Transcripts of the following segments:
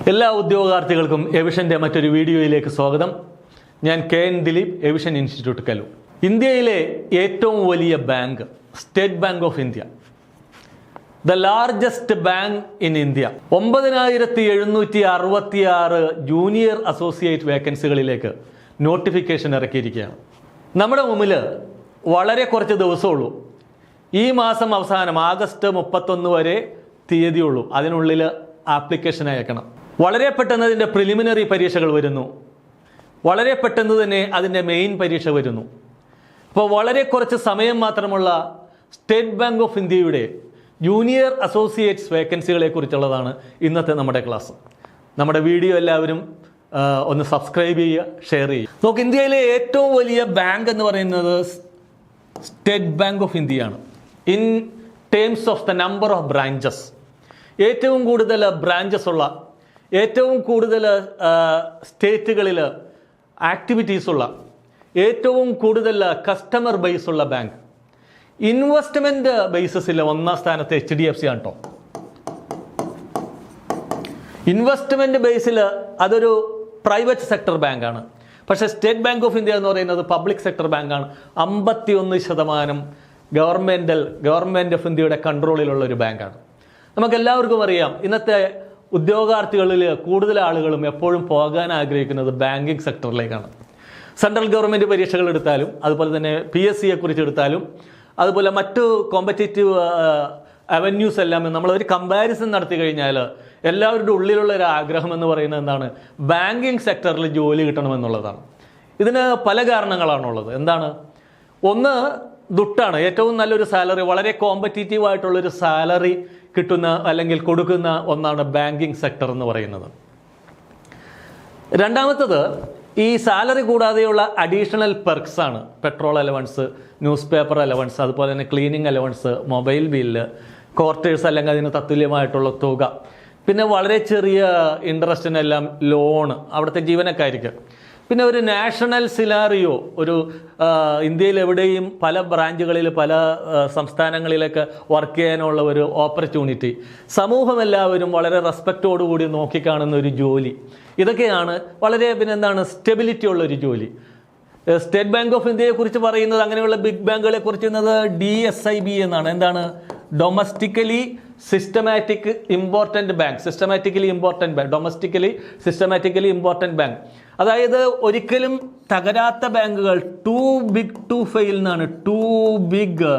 എല്ലാ ഉദ്യോഗാർത്ഥികൾക്കും എവിഷന്റെ മറ്റൊരു വീഡിയോയിലേക്ക് സ്വാഗതം. ഞാൻ KN Dileep, Evision institute Kaloor. ഇന്ത്യയിലെ ഏറ്റവും വലിയ bank State Bank of India, the largest bank in India, 9766 junior associate വേക്കൻസികളിലേക്ക് നോട്ടിഫിക്കേഷൻ ഇറക്കിയിരിക്കുകയാണ്. നമ്മുടെ മുമ്പിൽ വളരെ കുറച്ച് ദിവസമുള്ളൂ. ഈ മാസം അവസാനം ആഗസ്റ്റ് 31 വരെ തീയതിയുള്ളൂ. അതിനുള്ളിൽ ആപ്ലിക്കേഷൻ അയക്കണം. വളരെ പെട്ടെന്ന് അതിൻ്റെ പ്രിലിമിനറി പരീക്ഷകൾ വരുന്നു. വളരെ പെട്ടെന്ന് തന്നെ അതിൻ്റെ മെയിൻ പരീക്ഷ വരുന്നു. അപ്പോൾ വളരെ കുറച്ച് സമയം മാത്രമുള്ള സ്റ്റേറ്റ് ബാങ്ക് ഓഫ് ഇന്ത്യയുടെ ജൂനിയർ അസോസിയേറ്റ്സ് വേക്കൻസികളെ കുറിച്ചുള്ളതാണ് ഇന്നത്തെ നമ്മുടെ ക്ലാസ്. നമ്മുടെ വീഡിയോ എല്ലാവരും ഒന്ന് സബ്സ്ക്രൈബ് ചെയ്യുക, ഷെയർ ചെയ്യുക. നോക്ക്, ഇന്ത്യയിലെ ഏറ്റവും വലിയ ബാങ്ക് എന്ന് പറയുന്നത് സ്റ്റേറ്റ് ബാങ്ക് ഓഫ് ഇന്ത്യയാണ്. In terms of the number of branches, ഏറ്റവും കൂടുതൽ ബ്രാഞ്ചസ് ഉള്ള, ഏറ്റവും കൂടുതൽ സ്റ്റേറ്റുകളിൽ ആക്ടിവിറ്റീസ് ഉള്ള, ഏറ്റവും കൂടുതൽ കസ്റ്റമർ ബേസ് ഉള്ള ബാങ്ക്. ഇൻവെസ്റ്റ്മെന്റ് ബേസിസിൽ ഒന്നാം സ്ഥാനത്ത് HDFC ആണ് കേട്ടോ. ഇൻവെസ്റ്റ്മെന്റ് ബേസിൽ അതൊരു പ്രൈവറ്റ് സെക്ടർ ബാങ്കാണ്. പക്ഷേ സ്റ്റേറ്റ് ബാങ്ക് ഓഫ് ഇന്ത്യ എന്ന് പറയുന്നത് പബ്ലിക് സെക്ടർ ബാങ്കാണ്. 51% ഗവൺമെന്റ് ഓഫ് ഇന്ത്യയുടെ കൺട്രോളിലുള്ള ഒരു ബാങ്കാണ്. നമുക്കെല്ലാവർക്കും അറിയാം, ഇന്നത്തെ ഉദ്യോഗാർത്ഥികളിൽ കൂടുതൽ ആളുകളും എപ്പോഴും പോകാൻ ആഗ്രഹിക്കുന്നത് ബാങ്കിങ് സെക്ടറിലേക്കാണ്. സെൻട്രൽ ഗവൺമെൻറ് പരീക്ഷകൾ എടുത്താലും, അതുപോലെ തന്നെ PSCയെ കുറിച്ച് എടുത്താലും, അതുപോലെ മറ്റു കോമ്പറ്റേറ്റീവ് അവന്യൂസ് എല്ലാം നമ്മളൊരു കമ്പാരിസൺ നടത്തി കഴിഞ്ഞാൽ എല്ലാവരുടെ ഉള്ളിലുള്ള ഒരു ആഗ്രഹം എന്ന് പറയുന്നത് എന്താണ്? ബാങ്കിങ് സെക്ടറിൽ ജോലി കിട്ടണമെന്നുള്ളതാണ്. ഇതിന് പല കാരണങ്ങളാണുള്ളത്. എന്താണ്? ഒന്ന്, ദുട്ടാണ്. ഏറ്റവും നല്ലൊരു സാലറി, വളരെ കോമ്പറ്റീറ്റീവ് ആയിട്ടുള്ളൊരു സാലറി കിട്ടുന്ന അല്ലെങ്കിൽ കൊടുക്കുന്ന ഒന്നാണ് ബാങ്കിങ് സെക്ടർ എന്ന് പറയുന്നത്. രണ്ടാമത്തത്, ഈ സാലറി കൂടാതെയുള്ള അഡീഷണൽ പെർക്സ് ആണ്. Petrol allowance, news paper allowance, അതുപോലെ തന്നെ cleaning allowance, mobile bill, quarters അല്ലെങ്കിൽ അതിന് തത്തുല്യമായിട്ടുള്ള തുക, പിന്നെ വളരെ ചെറിയ ഇൻട്രസ്റ്റിനെല്ലാം ലോണ് അവിടുത്തെ ജീവനക്കാർക്ക്, പിന്നെ ഒരു നാഷണൽ സിനാറിയോ, ഒരു ഇന്ത്യയിൽ എവിടെയും പല ബ്രാഞ്ചുകളിൽ പല സംസ്ഥാനങ്ങളിലൊക്കെ വർക്ക് ചെയ്യാനുള്ള ഒരു ഓപ്പർച്യൂണിറ്റി, സമൂഹം എല്ലാവരും വളരെ റെസ്പെക്റ്റോടുകൂടി നോക്കിക്കാണുന്ന ഒരു ജോലി, ഇതൊക്കെയാണ് വളരെ എന്താണ് സ്റ്റെബിലിറ്റി ഉള്ള ഒരു ജോലി. സ്റ്റേറ്റ് ബാങ്ക് ഓഫ് ഇന്ത്യയെ കുറിച്ച് പറയുന്നത്, അങ്ങനെയുള്ള ബിഗ് ബാങ്കുകളെ കുറിച്ച് DSIB എന്നാണ്. എന്താണ്? Domestically systematic important bank. Domestically systematically important bank. അതായത് ഒരിക്കലും തകരാത്ത ബാങ്കുകൾ. ടു ബിഗ് ടു ഫെയിൽ എന്നാണ്. Too big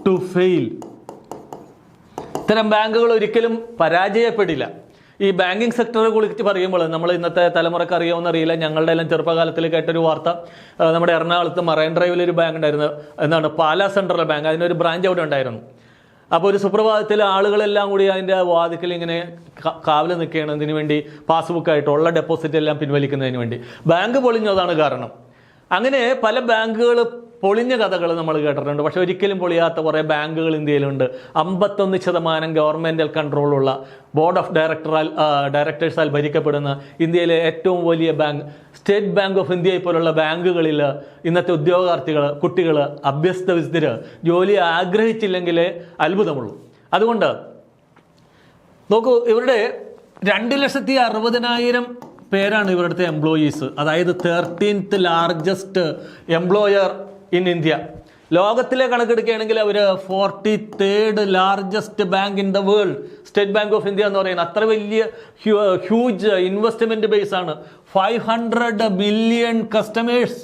to fail. ഇത്തരം ബാങ്കുകൾ ഒരിക്കലും പരാജയപ്പെടില്ല. ഈ ബാങ്കിങ് സെക്ടറെ കുറിച്ച് പറയുമ്പോൾ നമ്മൾ ഇന്നത്തെ തലമുറക്ക് അറിയാമെന്ന് അറിയില്ല, ഞങ്ങളുടെ എല്ലാം ചെറുപ്പകാലത്തിൽ കേട്ടൊരു വാർത്ത, നമ്മുടെ എറണാകുളത്ത് മറൈൻ ഡ്രൈവിൽ ഒരു ബാങ്ക് ഉണ്ടായിരുന്നു. എന്താണ്? Pala central bank. അതിനൊരു ബ്രാഞ്ച് അവിടെ ഉണ്ടായിരുന്നു. അപ്പോൾ ഒരു സുപ്രഭാതത്തിൽ ആളുകളെല്ലാം കൂടി അതിൻ്റെ വാതിക്കൽ ഇങ്ങനെ കാവൽ നിൽക്കുകയാണ്. ഇതിനു വേണ്ടി പാസ്ബുക്കായിട്ട് ഉള്ള ഡെപ്പോസിറ്റ് എല്ലാം പിൻവലിക്കുന്നതിന് വേണ്ടി. ബാങ്ക് പൊളിഞ്ഞതാണ് കാരണം. അങ്ങനെ പല ബാങ്കുകൾ പൊളിഞ്ഞ കഥകൾ നമ്മൾ കേട്ടിട്ടുണ്ട്. പക്ഷെ ഒരിക്കലും പൊളിയാത്ത കുറേ ബാങ്കുകൾ ഇന്ത്യയിലുണ്ട്. 51% ഗവൺമെൻറ്റൽ കൺട്രോളുള്ള, ബോർഡ് ഓഫ് ഡയറക്ടേഴ്സാൽ ഭരിക്കപ്പെടുന്ന ഇന്ത്യയിലെ ഏറ്റവും വലിയ ബാങ്ക് സ്റ്റേറ്റ് ബാങ്ക് ഓഫ് ഇന്ത്യയെ പോലുള്ള ബാങ്കുകളിൽ ഇന്നത്തെ ഉദ്യോഗാർത്ഥികൾ, കുട്ടികൾ, അഭ്യസ്തവിദ്യർ ജോലി ആഗ്രഹിച്ചില്ലെങ്കിലേ അത്ഭുതമുള്ളൂ. അതുകൊണ്ട് നോക്കൂ, ഇവരുടെ 2,60,000 പേരാണ് ഇവരുടെ എംപ്ലോയീസ്. അതായത് 13th largest employer in India. ലോകത്തിലെ കണക്കെടുക്കുകയാണെങ്കിൽ അവർ 43rd largest bank in the world. State Bank of India എന്ന് പറയുന്നത് അത്ര വലിയ ഹ്യൂജ് ഇൻവെസ്റ്റ്മെന്റ് ബേസ് ആണ്. 500 മില്യൺ കസ്റ്റമേഴ്സ്,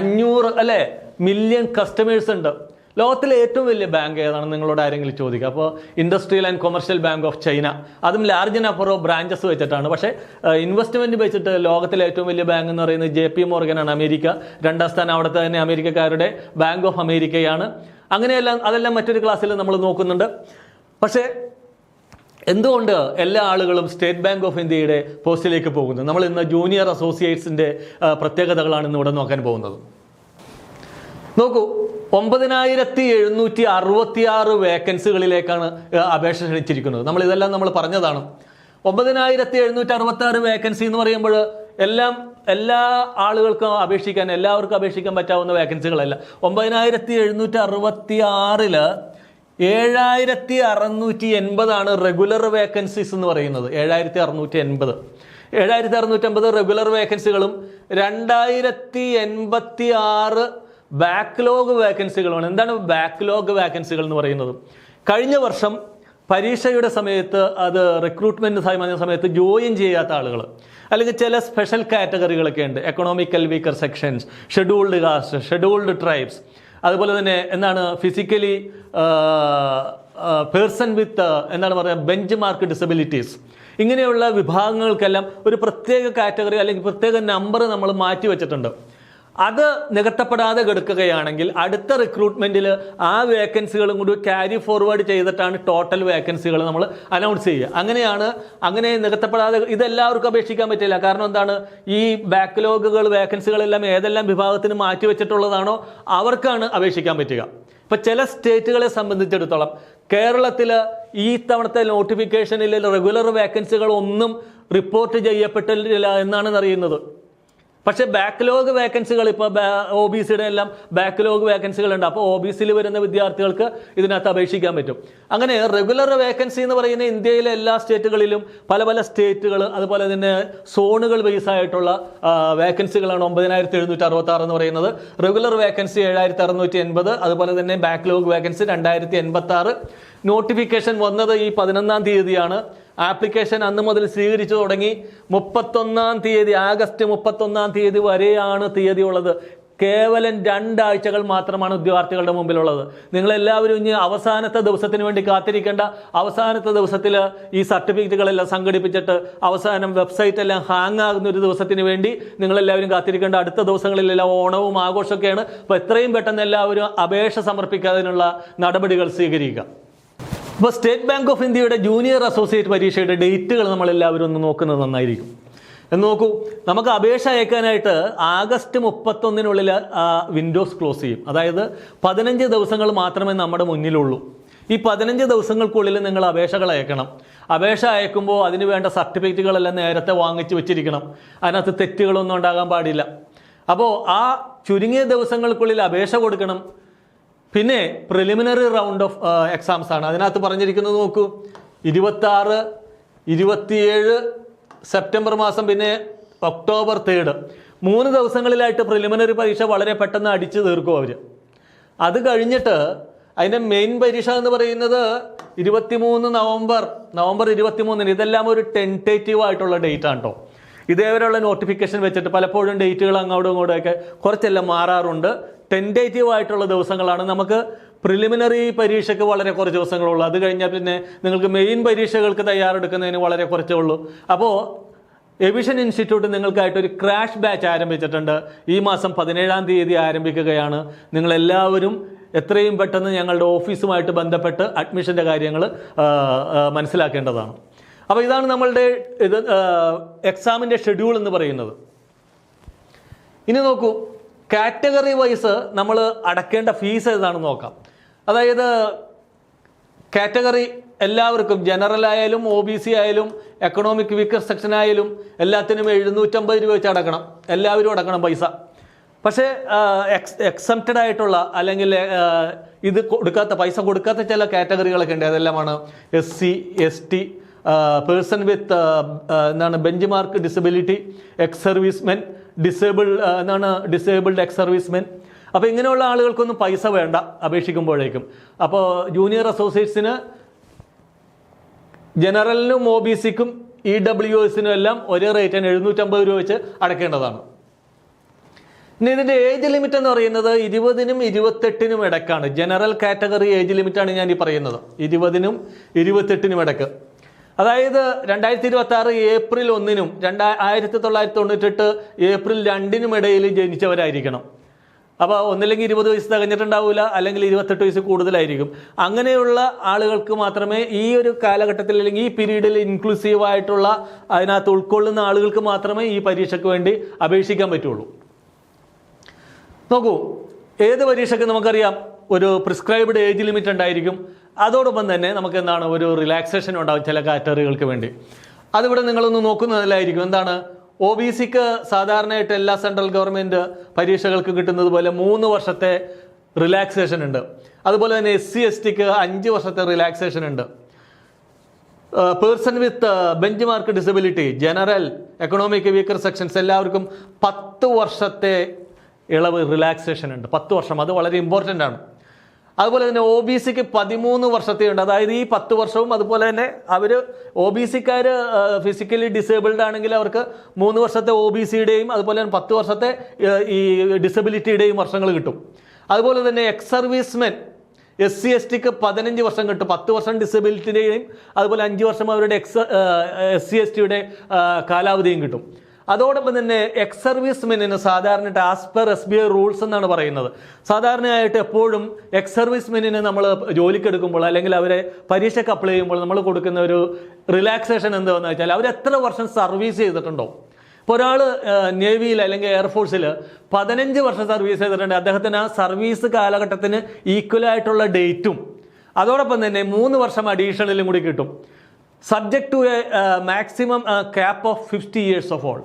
500 മില്യൺ കസ്റ്റമേഴ്സ് ഉണ്ട്. ലോകത്തിലെ ഏറ്റവും വലിയ ബാങ്ക് ഏതാണെന്ന് നിങ്ങളോട് ആരെങ്കിലും ചോദിക്കുക. അപ്പോൾ industrial and commercial bank of China, അതും ലാർജ് നമ്പർ ഓഫ് ബ്രാഞ്ചസ് വെച്ചിട്ടാണ്. പക്ഷേ ഇൻവെസ്റ്റ്മെന്റ് വെച്ചിട്ട് ലോകത്തിലെ ഏറ്റവും വലിയ ബാങ്ക് എന്ന് പറയുന്നത് JP Morgan ആണ്, അമേരിക്ക. രണ്ടാം സ്ഥാനം അവിടുത്തെ തന്നെ അമേരിക്കക്കാരുടെ ബാങ്ക് ഓഫ് അമേരിക്കയാണ്. അങ്ങനെയെല്ലാം അതെല്ലാം മറ്റൊരു ക്ലാസ്സിൽ നമ്മൾ നോക്കുന്നുണ്ട്. പക്ഷേ എന്തുകൊണ്ട് എല്ലാ ആളുകളും സ്റ്റേറ്റ് ബാങ്ക് ഓഫ് ഇന്ത്യയുടെ പോസ്റ്റിലേക്ക് പോകുന്നത്? നമ്മൾ ഇന്ന് ജൂനിയർ അസോസിയേറ്റ്സിൻ്റെ പ്രത്യേകതകളാണ് ഇന്ന് ഇവിടെ നോക്കാൻ പോകുന്നത്. നോക്കൂ, 9766 വേക്കൻസികളിലേക്കാണ് അപേക്ഷ ക്ഷണിച്ചിരിക്കുന്നത്. നമ്മൾ പറഞ്ഞതാണ്. 9766 വേക്കൻസി എന്ന് പറയുമ്പോൾ എല്ലാ ആളുകൾക്കും എല്ലാവർക്കും അപേക്ഷിക്കാൻ പറ്റാവുന്ന വേക്കൻസികളല്ല. 9766 7680 റെഗുലർ വേക്കൻസീസ് എന്ന് പറയുന്നത്. 7650 റെഗുലർ വേക്കൻസികളും 2086 ബാക്ക്ലോഗ് വേക്കൻസികളുമാണ്. എന്താണ് ബാക്ക്ലോഗ് വേക്കൻസികൾ എന്ന് പറയുന്നത്? കഴിഞ്ഞ വർഷം പരീക്ഷയുടെ സമയത്ത് അത് റിക്രൂട്ട്മെന്റ് സമയത്ത് ജോയിൻ ചെയ്യാത്ത ആളുകൾ, അല്ലെങ്കിൽ ചില സ്പെഷ്യൽ കാറ്റഗറികളൊക്കെ ഉണ്ട്. Economical weaker sections, scheduled caste, scheduled tribes, അതുപോലെ തന്നെ എന്താണ് ഫിസിക്കലി പേഴ്സൺ വിത്ത് എന്താണ് പറയുക ബെഞ്ച് മാർക്ക് ഡിസബിലിറ്റീസ്, ഇങ്ങനെയുള്ള വിഭാഗങ്ങൾക്കെല്ലാം ഒരു പ്രത്യേക കാറ്റഗറി അല്ലെങ്കിൽ പ്രത്യേക നമ്പർ നമ്മൾ മാറ്റി വെച്ചിട്ടുണ്ട്. അത് നികത്തപ്പെടാതെ കിടക്കുകയാണെങ്കിൽ അടുത്ത റിക്രൂട്ട്മെന്റിൽ ആ വേക്കൻസികളും കൂടി ക്യാരി ഫോർവേഡ് ചെയ്തിട്ടാണ് ടോട്ടൽ വേക്കൻസികൾ നമ്മൾ അനൗൺസ് ചെയ്യുക. അങ്ങനെ നികത്തപ്പെടാതെ ഇതെല്ലാവർക്കും അപേക്ഷിക്കാൻ പറ്റില്ല. കാരണം എന്താണ്, ഈ ബാക്ക്ലോഗുകൾ വേക്കൻസികളെല്ലാം ഏതെല്ലാം വിഭാഗത്തിന് മാറ്റി വെച്ചിട്ടുള്ളതാണോ അവർക്കാണ് അപേക്ഷിക്കാൻ പറ്റുക. ഇപ്പം ചില സ്റ്റേറ്റുകളെ സംബന്ധിച്ചിടത്തോളം കേരളത്തിൽ ഈ തവണത്തെ നോട്ടിഫിക്കേഷനിൽ റെഗുലർ വേക്കൻസികൾ ഒന്നും റിപ്പോർട്ട് ചെയ്യപ്പെട്ടില്ല എന്നാണ് അറിയുന്നത്. പക്ഷേ ബാക്ക്ലോഗ് വേക്കൻസികൾ ഇപ്പോൾ OBCയുടെ എല്ലാം ബാക്ക്ലോഗ് വേക്കൻസികളുണ്ട്. അപ്പോൾ OBCയിൽ വരുന്ന വിദ്യാർത്ഥികൾക്ക് ഇതിനകത്ത് അപേക്ഷിക്കാൻ പറ്റും. അങ്ങനെ റെഗുലർ വേക്കൻസി എന്ന് പറയുന്ന ഇന്ത്യയിലെ എല്ലാ സ്റ്റേറ്റുകളിലും പല സ്റ്റേറ്റുകൾ, അതുപോലെ തന്നെ സോണുകൾ ബേസ് ആയിട്ടുള്ള വേക്കൻസികളാണ് 9766 എന്ന് പറയുന്നത്. റെഗുലർ വേക്കൻസി 7680, അതുപോലെ തന്നെ ബാക്ക്ലോഗ് വേക്കൻസി 2086. നോട്ടിഫിക്കേഷൻ വന്നത് ഈ 11-ാം തീയതിയാണ്. ആപ്ലിക്കേഷൻ അന്ന് മുതൽ സ്വീകരിച്ചു തുടങ്ങി. 31-ാം തീയതി, ആഗസ്റ്റ് 31-ാം തീയതി വരെയാണ് തീയതി ഉള്ളത്. കേവലം 2 ആഴ്ചകൾ മാത്രമാണ് ഉദ്യോഗാർത്ഥികളുടെ മുമ്പിലുള്ളത്. നിങ്ങളെല്ലാവരും ഇനി അവസാനത്തെ ദിവസത്തിന് വേണ്ടി കാത്തിരിക്കേണ്ട. അവസാനത്തെ ദിവസത്തിൽ ഈ സർട്ടിഫിക്കറ്റുകളെല്ലാം സംഘടിപ്പിച്ചിട്ട് അവസാനം വെബ്സൈറ്റ് എല്ലാം ഹാങ് ആകുന്ന ഒരു ദിവസത്തിന് വേണ്ടി നിങ്ങളെല്ലാവരും കാത്തിരിക്കേണ്ട. അടുത്ത ദിവസങ്ങളിലെല്ലാം ഓണവും ആഘോഷമൊക്കെയാണ്. അപ്പോൾ എത്രയും പെട്ടെന്ന് എല്ലാവരും അപേക്ഷ സമർപ്പിക്കാതിനുള്ള നടപടികൾ സ്വീകരിക്കുക. ഇപ്പോൾ സ്റ്റേറ്റ് ബാങ്ക് ഓഫ് ഇന്ത്യയുടെ ജൂനിയർ അസോസിയേറ്റ് പരീക്ഷയുടെ ഡേറ്റുകൾ നമ്മളെല്ലാവരും ഒന്ന് നോക്കുന്നത് നന്നായിരിക്കും. എന്ന് നോക്കൂ, നമുക്ക് അപേക്ഷ അയക്കാനായിട്ട് ആഗസ്റ്റ് 31-നുള്ളിൽ വിൻഡോസ് ക്ലോസ് ചെയ്യും. അതായത് 15 ദിവസങ്ങൾ മാത്രമേ നമ്മുടെ മുന്നിലുള്ളൂ. ഈ 15 ദിവസങ്ങൾക്കുള്ളിൽ നിങ്ങൾ അപേക്ഷകൾ അയക്കണം. അപേക്ഷ അയക്കുമ്പോൾ അതിന് വേണ്ട സർട്ടിഫിക്കറ്റുകളെല്ലാം നേരത്തെ വാങ്ങിച്ചു വെച്ചിരിക്കണം. അതിനകത്ത് തെറ്റുകളൊന്നും ഉണ്ടാകാൻ പാടില്ല. അപ്പോൾ ആ ചുരുങ്ങിയ ദിവസങ്ങൾക്കുള്ളിൽ അപേക്ഷ കൊടുക്കണം. പിന്നെ പ്രിലിമിനറി റൗണ്ട് ഓഫ് എക്സാംസ് ആണ് അതിനകത്ത് പറഞ്ഞിരിക്കുന്നത്. നോക്കൂ, 26, 27 സെപ്റ്റംബർ മാസം, പിന്നെ ഒക്ടോബർ 3, 3 ദിവസങ്ങളിലായിട്ട് പ്രിലിമിനറി പരീക്ഷ വളരെ പെട്ടെന്ന് അടിച്ചു തീർക്കും അവർ. അത് കഴിഞ്ഞിട്ട് അതിൻ്റെ മെയിൻ പരീക്ഷ എന്ന് പറയുന്നത് 23 നവംബർ 23-ന്. ഇതെല്ലാം ഒരു ടെൻറ്റേറ്റീവ് ആയിട്ടുള്ള ഡേറ്റ് ആണ് കേട്ടോ. ഇതേവരെയുള്ള നോട്ടിഫിക്കേഷൻ വെച്ചിട്ട് പലപ്പോഴും ഡേറ്റുകൾ അങ്ങോട്ടും ഇങ്ങോട്ടുമൊക്കെ കുറച്ചെല്ലാം മാറാറുണ്ട്. ടെൻറ്റേറ്റീവ് ആയിട്ടുള്ള ദിവസങ്ങളാണ്. നമുക്ക് പ്രിലിമിനറി പരീക്ഷയ്ക്ക് വളരെ കുറച്ച് ദിവസങ്ങളുള്ളൂ. അത് കഴിഞ്ഞാൽ പിന്നെ നിങ്ങൾക്ക് മെയിൻ പരീക്ഷകൾക്ക് തയ്യാറെടുക്കുന്നതിന് വളരെ കുറച്ചേ ഉള്ളൂ. അപ്പോൾ എവിഷൻ ഇൻസ്റ്റിറ്റ്യൂട്ട് നിങ്ങൾക്കായിട്ടൊരു ക്രാഷ് ബാച്ച് ആരംഭിച്ചിട്ടുണ്ട്. ഈ മാസം 17-ാം തീയതി ആരംഭിക്കുകയാണ്. നിങ്ങളെല്ലാവരും എത്രയും പെട്ടെന്ന് ഞങ്ങളുടെ ഓഫീസുമായിട്ട് ബന്ധപ്പെട്ട് അഡ്മിഷൻ്റെ കാര്യങ്ങൾ മനസ്സിലാക്കേണ്ടതാണ്. അപ്പോൾ ഇതാണ് നമ്മളുടെ എക്സാമിൻ്റെ ഷെഡ്യൂൾ എന്ന് പറയുന്നത്. ഇനി നോക്കൂ, കാറ്റഗറി വൈസ് നമ്മൾ അടക്കേണ്ട ഫീസ് ഏതാണെന്ന് നോക്കാം. അതായത് കാറ്റഗറി എല്ലാവർക്കും, ജനറൽ ആയാലും OBC ആയാലും എക്കണോമിക് വീക്കർ സെക്ഷൻ ആയാലും എല്ലാത്തിനും 750 രൂപ വെച്ച് അടക്കണം. എല്ലാവരും അടക്കണം പൈസ. പക്ഷേ എക്സംപ്റ്റഡ് ആയിട്ടുള്ള അല്ലെങ്കിൽ ഇത് പൈസ കൊടുക്കാത്ത ചില കാറ്റഗറികളൊക്കെ ഉണ്ട്. അതെല്ലാമാണ് SC, ST, person with bench mark disability, ex servicemen, disabled ex servicemen. അപ്പോൾ ഇങ്ങനെയുള്ള ആളുകൾക്കൊന്നും പൈസ വേണ്ട അപേക്ഷിക്കുമ്പോഴേക്കും. അപ്പോൾ ജൂനിയർ അസോസിയേറ്റ്സിന്, ജനറലിനും OBCക്കും EWSനും എല്ലാം ഒരേ റേറ്റാണ് 750 രൂപ വെച്ച് അടയ്ക്കേണ്ടതാണ്. ഇനി ഇതിൻ്റെ ഏജ് ലിമിറ്റ് എന്ന് പറയുന്നത് 20-നും 28-നും ഇടയ്ക്കാണ്. ജനറൽ കാറ്റഗറി ഏജ് ലിമിറ്റാണ് ഞാൻ ഈ പറയുന്നത്. 20-നും 28-നും ഇടയ്ക്ക്. അതായത് 2026 ഏപ്രിൽ 1-നും 1998 ഏപ്രിൽ 2-നും ഇടയിൽ ജനിച്ചവരായിരിക്കണം. അപ്പോൾ ഒന്നില്ലെങ്കിൽ 20 വയസ്സ് തികഞ്ഞിട്ടുണ്ടാവില്ല, അല്ലെങ്കിൽ 28 വയസ്സ് കൂടുതലായിരിക്കും. അങ്ങനെയുള്ള ആളുകൾക്ക് മാത്രമേ ഈ ഒരു കാലഘട്ടത്തിൽ അല്ലെങ്കിൽ ഈ പീരീഡിൽ ഇൻക്ലൂസീവായിട്ടുള്ള അതിനകത്ത് ഉൾക്കൊള്ളുന്ന ആളുകൾക്ക് മാത്രമേ ഈ പരീക്ഷയ്ക്ക് വേണ്ടി അപേക്ഷിക്കാൻ പറ്റുള്ളൂ. നോക്കൂ, ഏത് പരീക്ഷയ്ക്ക് നമുക്കറിയാം ഒരു പ്രിസ്ക്രൈബ്ഡ് ഏജ് ലിമിറ്റ് ഉണ്ടായിരിക്കും. അതോടൊപ്പം തന്നെ നമുക്ക് എന്താണ് ഒരു റിലാക്സേഷൻ ഉണ്ടാകും ചില കാറ്റഗറികൾക്ക് വേണ്ടി. അതിവിടെ നിങ്ങളൊന്ന് നോക്കുന്നതിലായിരിക്കും. എന്താണ്, OBCക്ക് സാധാരണയായിട്ട് എല്ലാ സെൻട്രൽ ഗവൺമെൻറ് പരീക്ഷകൾക്ക് കിട്ടുന്നത് പോലെ 3 വർഷത്തെ റിലാക്സേഷൻ ഉണ്ട്. അതുപോലെ തന്നെ SC/STക്ക് 5 വർഷത്തെ റിലാക്സേഷൻ ഉണ്ട്. Person with bench mark disability, general, economic weaker sections എല്ലാവർക്കും 10 വർഷത്തെ ഇളവ് റിലാക്സേഷൻ ഉണ്ട്. 10 വർഷം, അത് വളരെ ഇമ്പോർട്ടൻ്റ് ആണ്. അതുപോലെ തന്നെ OBCക്ക് 13 വർഷത്തെ ഉണ്ട്. അതായത് ഈ 10 വർഷവും അതുപോലെ തന്നെ അവർ OBCക്കാർ ഫിസിക്കലി ഡിസേബിൾഡ് ആണെങ്കിൽ അവർക്ക് 3 വർഷത്തെ OBCയുടെയും അതുപോലെ തന്നെ 10 വർഷത്തെ ഈ ഡിസബിലിറ്റിയുടെയും വർഷങ്ങൾ കിട്ടും. അതുപോലെ തന്നെ എക്സ് സർവീസ്മെൻ SC/STക്ക് 15 വർഷം കിട്ടും. 10 വർഷം ഡിസബിലിറ്റിയുടെയും അതുപോലെ 5 വർഷം അവരുടെ SC/STയുടെ കാലാവധിയും കിട്ടും. അതോടൊപ്പം തന്നെ എക്സ് സർവീസ്മെന്നിന് സാധാരണ ആസ് പെർ SBI റൂൾസ് എന്നാണ് പറയുന്നത്. സാധാരണയായിട്ട് എപ്പോഴും എക്സ് സർവീസ്മെന്നിന് നമ്മൾ ജോലിക്കെടുക്കുമ്പോൾ അല്ലെങ്കിൽ അവരെ പരീക്ഷയ്ക്ക് അപ്ലൈ ചെയ്യുമ്പോൾ നമ്മൾ കൊടുക്കുന്ന ഒരു റിലാക്സേഷൻ എന്താണെന്ന് വെച്ചാൽ അവർ എത്ര വർഷം സർവീസ് ചെയ്തിട്ടുണ്ടോ. ഇപ്പോൾ ഒരാൾ നേവിയിൽ അല്ലെങ്കിൽ എയർഫോഴ്സിൽ 15 വർഷം സർവീസ് ചെയ്തിട്ടുണ്ട്, അദ്ദേഹത്തിന് ആ സർവീസ് കാലഘട്ടത്തിന് ഈക്വലായിട്ടുള്ള ഡേറ്റും അതോടൊപ്പം തന്നെ 3 വർഷം അഡീഷണലും കൂടി കിട്ടും. Subject to a maximum cap of 50 years of all.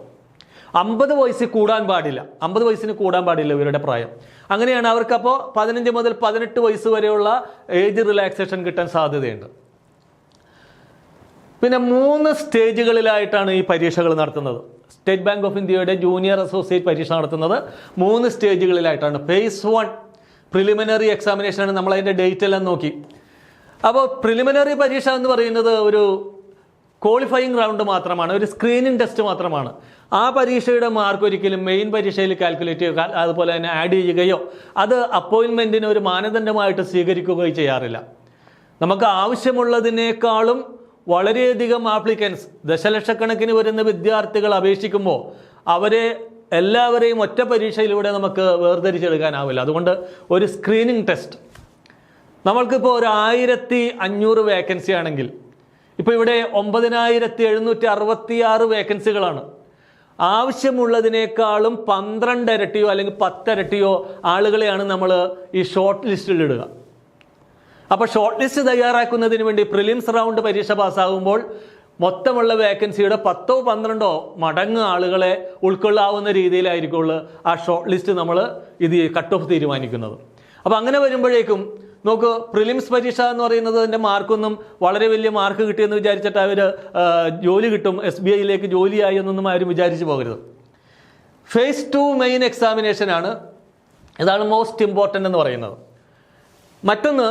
50 വയസ്സിൽ കൂടാൻ പാടില്ല, 50 വയസ്സിന് കൂടാൻ പാടില്ല ഇവരുടെ പ്രായം. അങ്ങനെയാണ് അവർക്കപ്പോൾ 15 മുതൽ 18 വയസ്സ് വരെയുള്ള ഏജ് റിലാക്സേഷൻ കിട്ടാൻ സാധ്യതയുണ്ട്. പിന്നെ 3 സ്റ്റേജുകളിലായിട്ടാണ് ഈ പരീക്ഷകൾ നടത്തുന്നത്. സ്റ്റേറ്റ് ബാങ്ക് ഓഫ് ഇന്ത്യയുടെ ജൂനിയർ അസോസിയേറ്റ് പരീക്ഷ നടത്തുന്നത് 3 സ്റ്റേജുകളിലായിട്ടാണ്. Face 1 preliminary എക്സാമിനേഷനാണ്. നമ്മളതിൻ്റെ ഡേറ്റ് എല്ലാം നോക്കി. അപ്പോൾ പ്രിലിമിനറി പരീക്ഷ എന്ന് പറയുന്നത് ഒരു ക്വാളിഫയിങ് റൗണ്ട് മാത്രമാണ്, ഒരു സ്ക്രീനിങ് ടെസ്റ്റ് മാത്രമാണ്. ആ പരീക്ഷയുടെ മാർക്ക് ഒരിക്കലും മെയിൻ പരീക്ഷയിൽ കാൽക്കുലേറ്റ് ചെയ്യുക അതുപോലെ തന്നെ ആഡ് ചെയ്യുകയോ അത് അപ്പോയിൻമെൻറ്റിന് ഒരു മാനദണ്ഡമായിട്ട് സ്വീകരിക്കുകയോ ചെയ്യാറില്ല. നമുക്ക് ആവശ്യമുള്ളതിനേക്കാളും വളരെയധികം ആപ്ലിക്കൻസ്, ദശലക്ഷക്കണക്കിന് വരുന്ന വിദ്യാർത്ഥികൾ അപേക്ഷിക്കുമ്പോൾ അവരെ എല്ലാവരെയും ഒറ്റ പരീക്ഷയിലൂടെ നമുക്ക് വേർതിരിച്ചെടുക്കാനാവില്ല. അതുകൊണ്ട് ഒരു സ്ക്രീനിങ് ടെസ്റ്റ്. നമ്മൾക്കിപ്പോൾ ഒരു 1500 വേക്കൻസി ആണെങ്കിൽ ഇപ്പോൾ ഇവിടെ 9766 വേക്കൻസികളാണ്. ആവശ്യമുള്ളതിനേക്കാളും 12 ഇരട്ടിയോ അല്ലെങ്കിൽ 10 ഇരട്ടിയോ ആളുകളെയാണ് നമ്മൾ ഈ ഷോർട്ട് ലിസ്റ്റിൽ ഇടുക. അപ്പോൾ ഷോർട്ട് ലിസ്റ്റ് തയ്യാറാക്കുന്നതിന് വേണ്ടി പ്രിലിംസ് റൗണ്ട് പരീക്ഷ പാസ്സാകുമ്പോൾ മൊത്തമുള്ള വേക്കൻസിയുടെ 10ഓ 12ഓ മടങ്ങ് ആളുകളെ ഉൾക്കൊള്ളാവുന്ന രീതിയിലായിരിക്കുള്ളൂ ആ ഷോർട്ട് ലിസ്റ്റ് നമ്മൾ കട്ട് ഓഫ് തീരുമാനിക്കുന്നത്. അപ്പോൾ അങ്ങനെ വരുമ്പോഴേക്കും നോക്ക്, പ്രിലിംസ് പരീക്ഷ എന്ന് പറയുന്നത് അതിൻ്റെ മാർക്കൊന്നും വളരെ വലിയ മാർക്ക് കിട്ടിയെന്ന് വിചാരിച്ചിട്ട് അവർ ജോലി കിട്ടും, SBIയിലേക്ക് ജോലിയായി എന്നൊന്നും ആരും വിചാരിച്ചു പോകരുത്. ഫേസ് 2 മെയിൻ എക്സാമിനേഷനാണ്. ഇതാണ് മോസ്റ്റ് ഇമ്പോർട്ടൻ്റ് എന്ന് പറയുന്നത്. മറ്റൊന്ന്,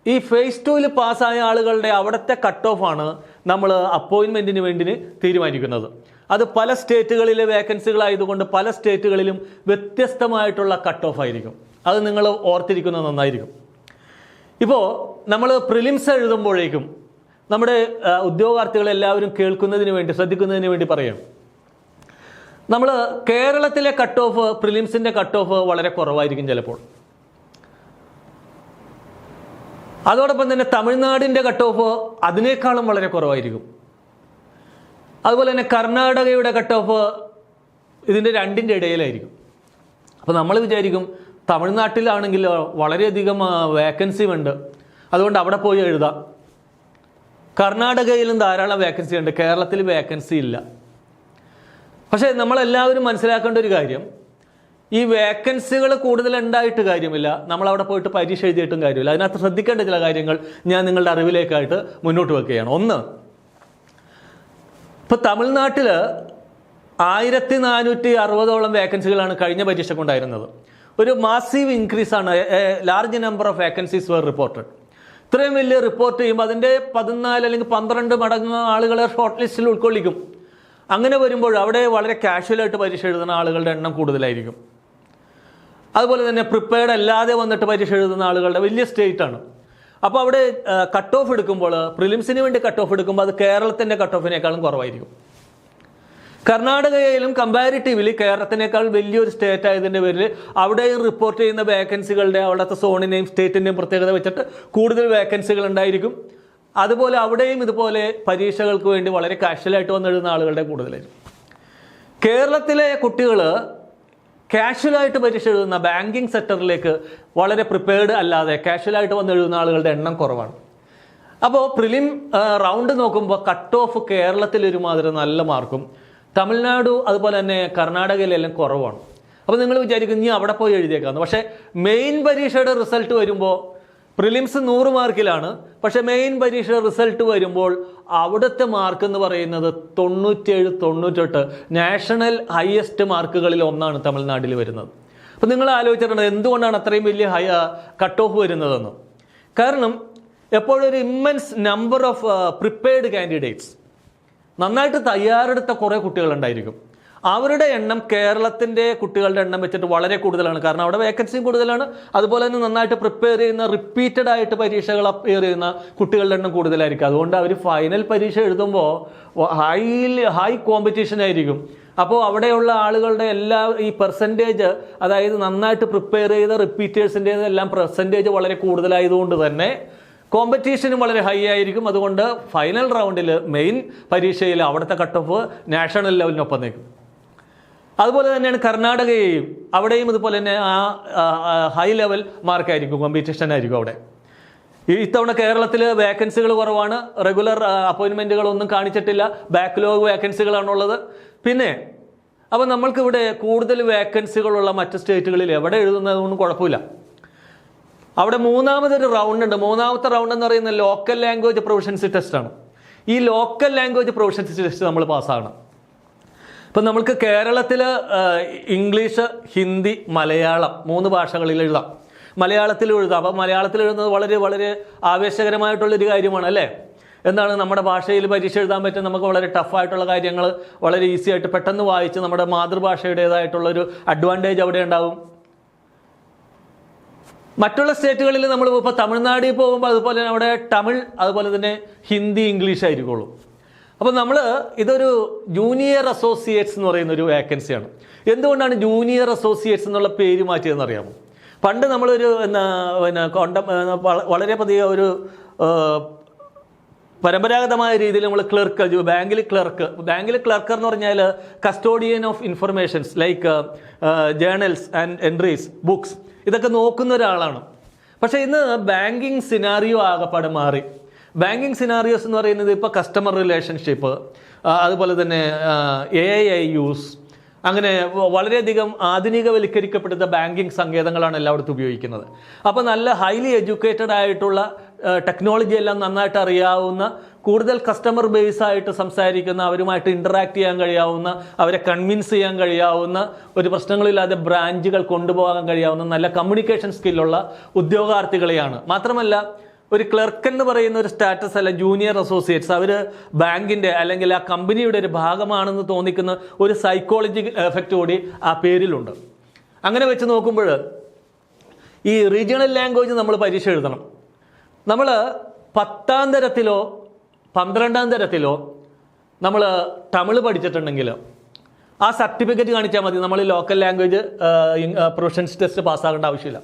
ഈ ഫേസ് 2 പാസ്സായ ആളുകളുടെ അവിടുത്തെ കട്ട് ഓഫാണ് നമ്മൾ അപ്പോയിൻമെൻറ്റിന് വേണ്ടി തീരുമാനിക്കുന്നത്. അത് പല സ്റ്റേറ്റുകളിലെ വേക്കൻസികളായതുകൊണ്ട് പല സ്റ്റേറ്റുകളിലും വ്യത്യസ്തമായിട്ടുള്ള കട്ട് ഓഫ് ആയിരിക്കും. അത് നിങ്ങൾ ഓർത്തിരിക്കുന്നത് നന്നായിരിക്കും. ഇപ്പോൾ നമ്മൾ പ്രിലിംസ് എഴുതുമ്പോഴേക്കും നമ്മുടെ ഉദ്യോഗാർത്ഥികളെല്ലാവരും കേൾക്കുന്നതിന് വേണ്ടി, ശ്രദ്ധിക്കുന്നതിന് വേണ്ടി പറയാം. നമ്മൾ കേരളത്തിലെ കട്ട് ഓഫ്, പ്രിലിംസിൻ്റെ കട്ട് ഓഫ് വളരെ കുറവായിരിക്കും ചിലപ്പോൾ. അതോടൊപ്പം തന്നെ തമിഴ്നാടിൻ്റെ കട്ട് ഓഫ് അതിനേക്കാളും വളരെ കുറവായിരിക്കും. അതുപോലെ തന്നെ കർണാടകയുടെ കട്ട് ഓഫ് ഇതിൻ്റെ രണ്ടിൻ്റെ ഇടയിലായിരിക്കും. അപ്പോൾ നമ്മൾ വിചാരിക്കും തമിഴ്നാട്ടിലാണെങ്കിൽ വളരെയധികം വേക്കൻസി ഉണ്ട്, അതുകൊണ്ട് അവിടെ പോയി എഴുതാം. കർണാടകയിലും ധാരാളം വേക്കൻസി ഉണ്ട്, കേരളത്തിൽ വേക്കൻസി ഇല്ല. പക്ഷേ നമ്മളെല്ലാവരും മനസ്സിലാക്കേണ്ട ഒരു കാര്യം, ഈ വേക്കൻസികൾ കൂടുതൽ ഉണ്ടായിട്ട് കാര്യമില്ല, നമ്മളവിടെ പോയിട്ട് പരീക്ഷ എഴുതിയിട്ടും കാര്യമില്ല. അതിനകത്ത് ശ്രദ്ധിക്കേണ്ട ചില കാര്യങ്ങൾ ഞാൻ നിങ്ങളുടെ അറിവിലേക്കായിട്ട് മുന്നോട്ട് വെക്കുകയാണ്. ഒന്ന്, ഇപ്പോൾ തമിഴ്നാട്ടിൽ 1460ഓളം വേക്കൻസികളാണ് കഴിഞ്ഞ പരീക്ഷയ്ക്കുണ്ടായിരുന്നത്. ഒരു മാസീവ് ഇൻക്രീസ് ആണ്, large number of vacancies were reported. ഇത്രയും വലിയ റിപ്പോർട്ട് ചെയ്യുമ്പോൾ അതിൻ്റെ 14 അല്ലെങ്കിൽ 12 മടങ്ങ് ആളുകളെ ഷോർട്ട് ലിസ്റ്റിൽ ഉൾക്കൊള്ളിക്കും. അങ്ങനെ വരുമ്പോൾ അവിടെ വളരെ കാഷ്വലായിട്ട് പരീക്ഷ എഴുതുന്ന ആളുകളുടെ എണ്ണം കൂടുതലായിരിക്കും. അതുപോലെ തന്നെ പ്രിപ്പയർഡ് അല്ലാതെ വന്നിട്ട് പരീക്ഷ എഴുതുന്ന ആളുകളുടെ വലിയ സ്റ്റേറ്റ് ആണ്. അപ്പോൾ അവിടെ കട്ട് ഓഫ് എടുക്കുമ്പോൾ, പ്രിലിംസിന് വേണ്ടി കട്ട് ഓഫ് എടുക്കുമ്പോൾ അത് കേരളത്തിൻ്റെ കട്ട് ഓഫിനേക്കാളും കുറവായിരിക്കും. കർണാടകയിലും കമ്പാരിറ്റീവ്ലി കേരളത്തിനേക്കാൾ വലിയൊരു സ്റ്റേറ്റ് ആയതിൻ്റെ പേരിൽ അവിടെയും റിപ്പോർട്ട് ചെയ്യുന്ന വേക്കൻസികളുടെ അവിടുത്തെ സോണിനെയും സ്റ്റേറ്റിൻ്റെയും പ്രത്യേകത വെച്ചിട്ട് കൂടുതൽ വേക്കൻസികൾ ഉണ്ടായിരിക്കും. അതുപോലെ അവിടെയും ഇതുപോലെ പരീക്ഷകൾക്ക് വേണ്ടി വളരെ കാഷ്വലായിട്ട് വന്നെഴുതുന്ന ആളുകളുടെ കൂടുതലായിരിക്കും. കേരളത്തിലെ കുട്ടികൾ കാഷ്വലായിട്ട് പരീക്ഷ എഴുതുന്ന ബാങ്കിങ് സെക്ടറിലേക്ക് വളരെ പ്രിപ്പയർഡ് അല്ലാതെ കാഷ്വലായിട്ട് വന്നെഴുതുന്ന ആളുകളുടെ എണ്ണം കുറവാണ്. അപ്പോൾ പ്രിലിം റൗണ്ട് നോക്കുമ്പോൾ കട്ട് ഓഫ് കേരളത്തിൽ ഒരുമാതിരി നല്ല മാർക്കും തമിഴ്നാട് അതുപോലെ തന്നെ കർണാടകയിലെല്ലാം കുറവാണ്. അപ്പോൾ നിങ്ങൾ വിചാരിക്കും ഇനി അവിടെ പോയി എഴുതിയേക്കാന്ന്. പക്ഷേ മെയിൻ പരീക്ഷയുടെ റിസൾട്ട് വരുമ്പോൾ പ്രിലിംസ് 100 മാർക്കിലാണ്. പക്ഷേ മെയിൻ പരീക്ഷയുടെ റിസൾട്ട് വരുമ്പോൾ അവിടുത്തെ മാർക്ക് എന്ന് പറയുന്നത് 97, 98 നാഷണൽ ഹയസ്റ്റ് മാർക്കുകളിൽ ഒന്നാണ് തമിഴ്നാട്ടിൽ വരുന്നത്. അപ്പം നിങ്ങൾ ആലോചിച്ചിട്ടുണ്ട് എന്തുകൊണ്ടാണ് അത്രയും വലിയ കട്ട് ഓഫ് വരുന്നതെന്ന്. കാരണം എപ്പോഴും ഒരു immense number of prepared candidates, നന്നായിട്ട് തയ്യാറെടുത്ത കുറേ കുട്ടികളുണ്ടായിരിക്കും. അവരുടെ എണ്ണം കേരളത്തിൻ്റെ കുട്ടികളുടെ എണ്ണം വെച്ചിട്ട് വളരെ കൂടുതലാണ്. കാരണം അവിടെ വേക്കൻസിയും കൂടുതലാണ്. അതുപോലെ തന്നെ നന്നായിട്ട് പ്രിപ്പയർ ചെയ്യുന്ന റിപ്പീറ്റഡ് ആയിട്ട് പരീക്ഷകൾ അപ്പിയർ ചെയ്യുന്ന കുട്ടികളുടെ എണ്ണം കൂടുതലായിരിക്കും. അതുകൊണ്ട് അവർ ഫൈനൽ പരീക്ഷ എഴുതുമ്പോൾ ഹൈ കോമ്പറ്റീഷൻ ആയിരിക്കും. അപ്പോൾ അവിടെയുള്ള ആളുകളുടെ എല്ലാ ഈ പെർസെൻറ്റേജ്, അതായത് നന്നായിട്ട് പ്രിപ്പയർ ചെയ്ത റിപ്പീറ്റേഴ്സിൻ്റെ എല്ലാം പെർസെൻറ്റേജ് വളരെ കൂടുതലായതുകൊണ്ട് തന്നെ കോമ്പറ്റീഷനും വളരെ ഹൈ ആയിരിക്കും. അതുകൊണ്ട് ഫൈനൽ റൗണ്ടിൽ മെയിൻ പരീക്ഷയിൽ അവിടുത്തെ കട്ട് ഓഫ് നാഷണൽ ലെവലിനൊപ്പം നിൽക്കും. അതുപോലെ തന്നെയാണ് കർണാടകയെയും, അവിടെയും ഇതുപോലെ തന്നെ ഹൈ ലെവൽ മാർക്കായിരിക്കും, കോമ്പറ്റീഷൻ ആയിരിക്കും അവിടെ. ഇത്തവണ കേരളത്തിൽ വേക്കൻസികൾ കുറവാണ്, റെഗുലർ അപ്പോയിൻമെൻറ്റുകളൊന്നും കാണിച്ചിട്ടില്ല, ബാക്ക്ലോഗ് വേക്കൻസികളാണുള്ളത്. പിന്നെ അപ്പോൾ നമ്മൾക്കിവിടെ കൂടുതൽ വേക്കൻസികളുള്ള മറ്റ് സ്റ്റേറ്റുകളിൽ എവിടെ എഴുതുന്നതൊന്നും കുഴപ്പമില്ല. അവിടെ മൂന്നാമതൊരു റൗണ്ട് ഉണ്ട്. മൂന്നാമത്തെ റൗണ്ട് എന്ന് പറയുന്നത് ലോക്കൽ ലാംഗ്വേജ് പ്രൊഫഷൻസി ടെസ്റ്റാണ്. ഈ ലോക്കൽ ലാംഗ്വേജ് പ്രൊഫഷൻസി ടെസ്റ്റ് നമ്മൾ പാസ്സാകണം. ഇപ്പം നമ്മൾക്ക് കേരളത്തിൽ ഇംഗ്ലീഷ്, ഹിന്ദി, മലയാളം 3 ഭാഷകളിൽ എഴുതാം. മലയാളത്തിൽ എഴുതാം. അപ്പം മലയാളത്തിൽ എഴുതുന്നത് വളരെ വളരെ ആവേശകരമായിട്ടുള്ളൊരു കാര്യമാണ് അല്ലേ. എന്താണ്, നമ്മുടെ ഭാഷയിൽ പരീക്ഷ എഴുതാൻ പറ്റും. നമുക്ക് വളരെ ടഫായിട്ടുള്ള കാര്യങ്ങൾ വളരെ ഈസി ആയിട്ട് പെട്ടെന്ന് വായിച്ച് നമ്മുടെ മാതൃഭാഷയുടേതായിട്ടുള്ളൊരു അഡ്വാൻറ്റേജ് അവിടെ ഉണ്ടാവും. മറ്റുള്ള സ്റ്റേറ്റുകളിൽ നമ്മൾ ഇപ്പോൾ തമിഴ്നാട്ടിൽ പോകുമ്പോൾ അതുപോലെ തന്നെ അവിടെ തമിഴ്, അതുപോലെ തന്നെ ഹിന്ദി, ഇംഗ്ലീഷ് ആയിരിക്കുള്ളൂ. അപ്പോൾ നമ്മൾ ഇതൊരു ജൂനിയർ അസോസിയേറ്റ്സ് എന്ന് പറയുന്ന ഒരു വേക്കൻസിയാണ്. എന്തുകൊണ്ടാണ് ജൂനിയർ അസോസിയേറ്റ്സ് എന്നുള്ള പേര് മാറ്റിയതെന്ന് അറിയാമോ? പണ്ട് നമ്മളൊരു വളരെ പതിയെ ഒരു പരമ്പരാഗതമായ രീതിയിൽ നമ്മൾ ക്ലർക്ക്, ബാങ്കിൽ ക്ലർക്ക് എന്ന് പറഞ്ഞാൽ custodian of informations like journals and entries, books, ഇതൊക്കെ നോക്കുന്ന ഒരാളാണ്. പക്ഷേ ഇന്ന് ബാങ്കിങ് സിനാറിയോ ആകെപ്പാടെ മാറി. ബാങ്കിങ് സിനാറിയോസ് എന്ന് പറയുന്നത് ഇപ്പോൾ കസ്റ്റമർ റിലേഷൻഷിപ്പ്, അതുപോലെ തന്നെ AI യൂസ്, അങ്ങനെ വളരെയധികം ആധുനികവൽക്കരിക്കപ്പെടുന്ന ബാങ്കിങ് സങ്കേതങ്ങളാണ് എല്ലായിടത്തും ഉപയോഗിക്കുന്നത്. അപ്പോൾ നല്ല ഹൈലി എഡ്യൂക്കേറ്റഡ് ആയിട്ടുള്ള ടെക്നോളജി എല്ലാം നന്നായിട്ട് അറിയാവുന്ന, കൂടുതൽ കസ്റ്റമർ ബേസ് ആയിട്ട് സംസാരിക്കുന്ന, അവരുമായിട്ട് ഇൻറ്ററാക്ട് ചെയ്യാൻ കഴിയാവുന്ന, അവരെ കൺവിൻസ് ചെയ്യാൻ കഴിയാവുന്ന, ഒരു പ്രശ്നങ്ങളില്ലാതെ ബ്രാഞ്ചുകൾ കൊണ്ടുപോകാൻ കഴിയാവുന്ന നല്ല കമ്മ്യൂണിക്കേഷൻ സ്കില്ലുള്ള ഉദ്യോഗാർത്ഥികളെയാണ്. മാത്രമല്ല ഒരു ക്ലർക്ക് എന്ന് പറയുന്ന ഒരു സ്റ്റാറ്റസ് അല്ല ജൂനിയർ അസോസിയേറ്റ്സ്. അവർ ബാങ്കിൻ്റെ അല്ലെങ്കിൽ ആ കമ്പനിയുടെ ഒരു ഭാഗമാണെന്ന് തോന്നിക്കുന്ന ഒരു സൈക്കോളജിക്കൽ എഫക്റ്റ് കൂടി ആ പേരിലുണ്ട്. അങ്ങനെ വെച്ച് നോക്കുമ്പോൾ ഈ റീജിയണൽ ലാംഗ്വേജ് നമ്മൾ പരീക്ഷ എഴുതണം. നമ്മൾ 10ാം തരത്തിലോ 12ാം തരത്തിലോ നമ്മൾ തമിഴ് പഠിച്ചിട്ടുണ്ടെങ്കിൽ ആ സർട്ടിഫിക്കറ്റ് കാണിച്ചാൽ മതി, നമ്മൾ ലോക്കൽ ലാംഗ്വേജ് പ്രൊഫഷൻസ് ടെസ്റ്റ് പാസ്സാകേണ്ട ആവശ്യമില്ല.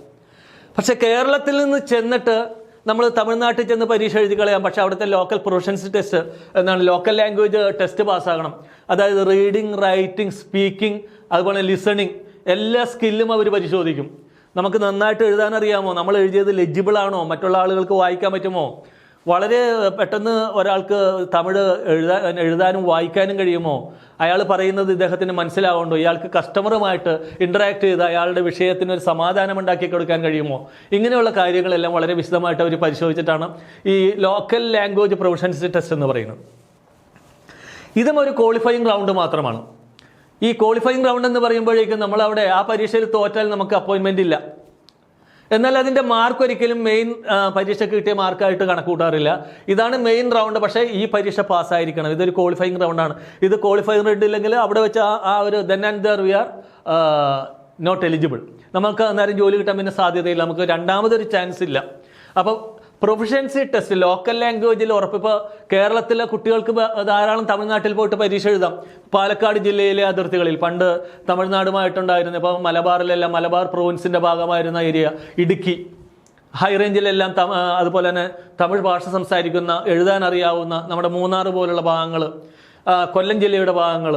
പക്ഷേ കേരളത്തിൽ നിന്ന് ചെന്നിട്ട് നമ്മൾ തമിഴ്നാട്ടിൽ ചെന്ന് പരീക്ഷ എഴുതി കളയാം. പക്ഷേ അവിടുത്തെ ലോക്കൽ പ്രൊഫഷൻസ് ടെസ്റ്റ് എന്താണ്, ലോക്കൽ ലാംഗ്വേജ് ടെസ്റ്റ് പാസ്സാകണം. അതായത് റീഡിങ്, റൈറ്റിംഗ്, സ്പീക്കിംഗ്, അതുപോലെ ലിസണിങ്, എല്ലാ സ്കില്ലും അവർ പരിശോധിക്കും. നമുക്ക് നന്നായിട്ട് എഴുതാനറിയാമോ, നമ്മൾ എഴുതിയത് ലെജിബിൾ ആണോ, മറ്റുള്ള ആളുകൾക്ക് വായിക്കാൻ പറ്റുമോ, വളരെ പെട്ടെന്ന് ഒരാൾക്ക് തമിഴ് എഴുതാനും വായിക്കാനും കഴിയുമോ, അയാൾ പറയുന്നത് ഇദ്ദേഹത്തിന് മനസ്സിലാവുണ്ടോ, ഇയാൾക്ക് കസ്റ്റമറുമായിട്ട് ഇൻറ്ററാക്ട് ചെയ്ത് അയാളുടെ വിഷയത്തിന് ഒരു സമാധാനം ഉണ്ടാക്കി കൊടുക്കാൻ കഴിയുമോ, ഇങ്ങനെയുള്ള കാര്യങ്ങളെല്ലാം വളരെ വിശദമായിട്ട് അവർ പരിശോധിച്ചിട്ടാണ് ഈ ലോക്കൽ ലാംഗ്വേജ് പ്രൊഫഷൻസി ടെസ്റ്റ് എന്ന് പറയുന്നത്. ഇതും ഒരു ക്വാളിഫയിങ് റൗണ്ട് മാത്രമാണ്. ഈ ക്വാളിഫയിങ് റൗണ്ട് എന്ന് പറയുമ്പോഴേക്കും നമ്മളവിടെ ആ പരീക്ഷയിൽ തോറ്റാൽ നമുക്ക് അപ്പോയിൻമെൻ്റ് ഇല്ല. എന്നാൽ അതിൻ്റെ മാർക്ക് ഒരിക്കലും മെയിൻ പരീക്ഷയ്ക്ക് കിട്ടിയ മാർക്കായിട്ട് കണക്ക് കൂട്ടാറില്ല. ഇതാണ് മെയിൻ റൗണ്ട്. പക്ഷേ ഈ പരീക്ഷ പാസ്സായിരിക്കണം. ഇതൊരു ക്വാളിഫയിങ് റൗണ്ടാണ്. ഇത് ക്വാളിഫയിങ് ഇല്ലെങ്കിൽ അവിടെ വെച്ച് ആ ഒരു then and there we are not eligible. നമുക്ക് അന്നേരം ജോലി കിട്ടാൻ പിന്നെ സാധ്യതയില്ല, നമുക്ക് രണ്ടാമതൊരു ചാൻസ് ഇല്ല. അപ്പോൾ പ്രൊഫഷൻസി ടെസ്റ്റ് ലോക്കൽ ലാംഗ്വേജിൽ ഉറപ്പിപ്പോൾ കേരളത്തിലെ കുട്ടികൾക്ക് ധാരാളം തമിഴ്നാട്ടിൽ പോയിട്ട് പരീക്ഷ എഴുതാം. പാലക്കാട് ജില്ലയിലെ അതിർത്തികളിൽ പണ്ട് തമിഴ്നാടുമായിട്ടുണ്ടായിരുന്നു. ഇപ്പോൾ മലബാറിലെല്ലാം, മലബാർ പ്രൊവിൻസിൻ്റെ ഭാഗമായിരുന്ന ഏരിയ, ഇടുക്കി ഹൈ റേഞ്ചിലെല്ലാം അതുപോലെ തന്നെ തമിഴ് ഭാഷ സംസാരിക്കുന്ന, എഴുതാൻ അറിയാവുന്ന നമ്മുടെ മൂന്നാർ പോലുള്ള ഭാഗങ്ങൾ, കൊല്ലം ജില്ലയുടെ ഭാഗങ്ങൾ,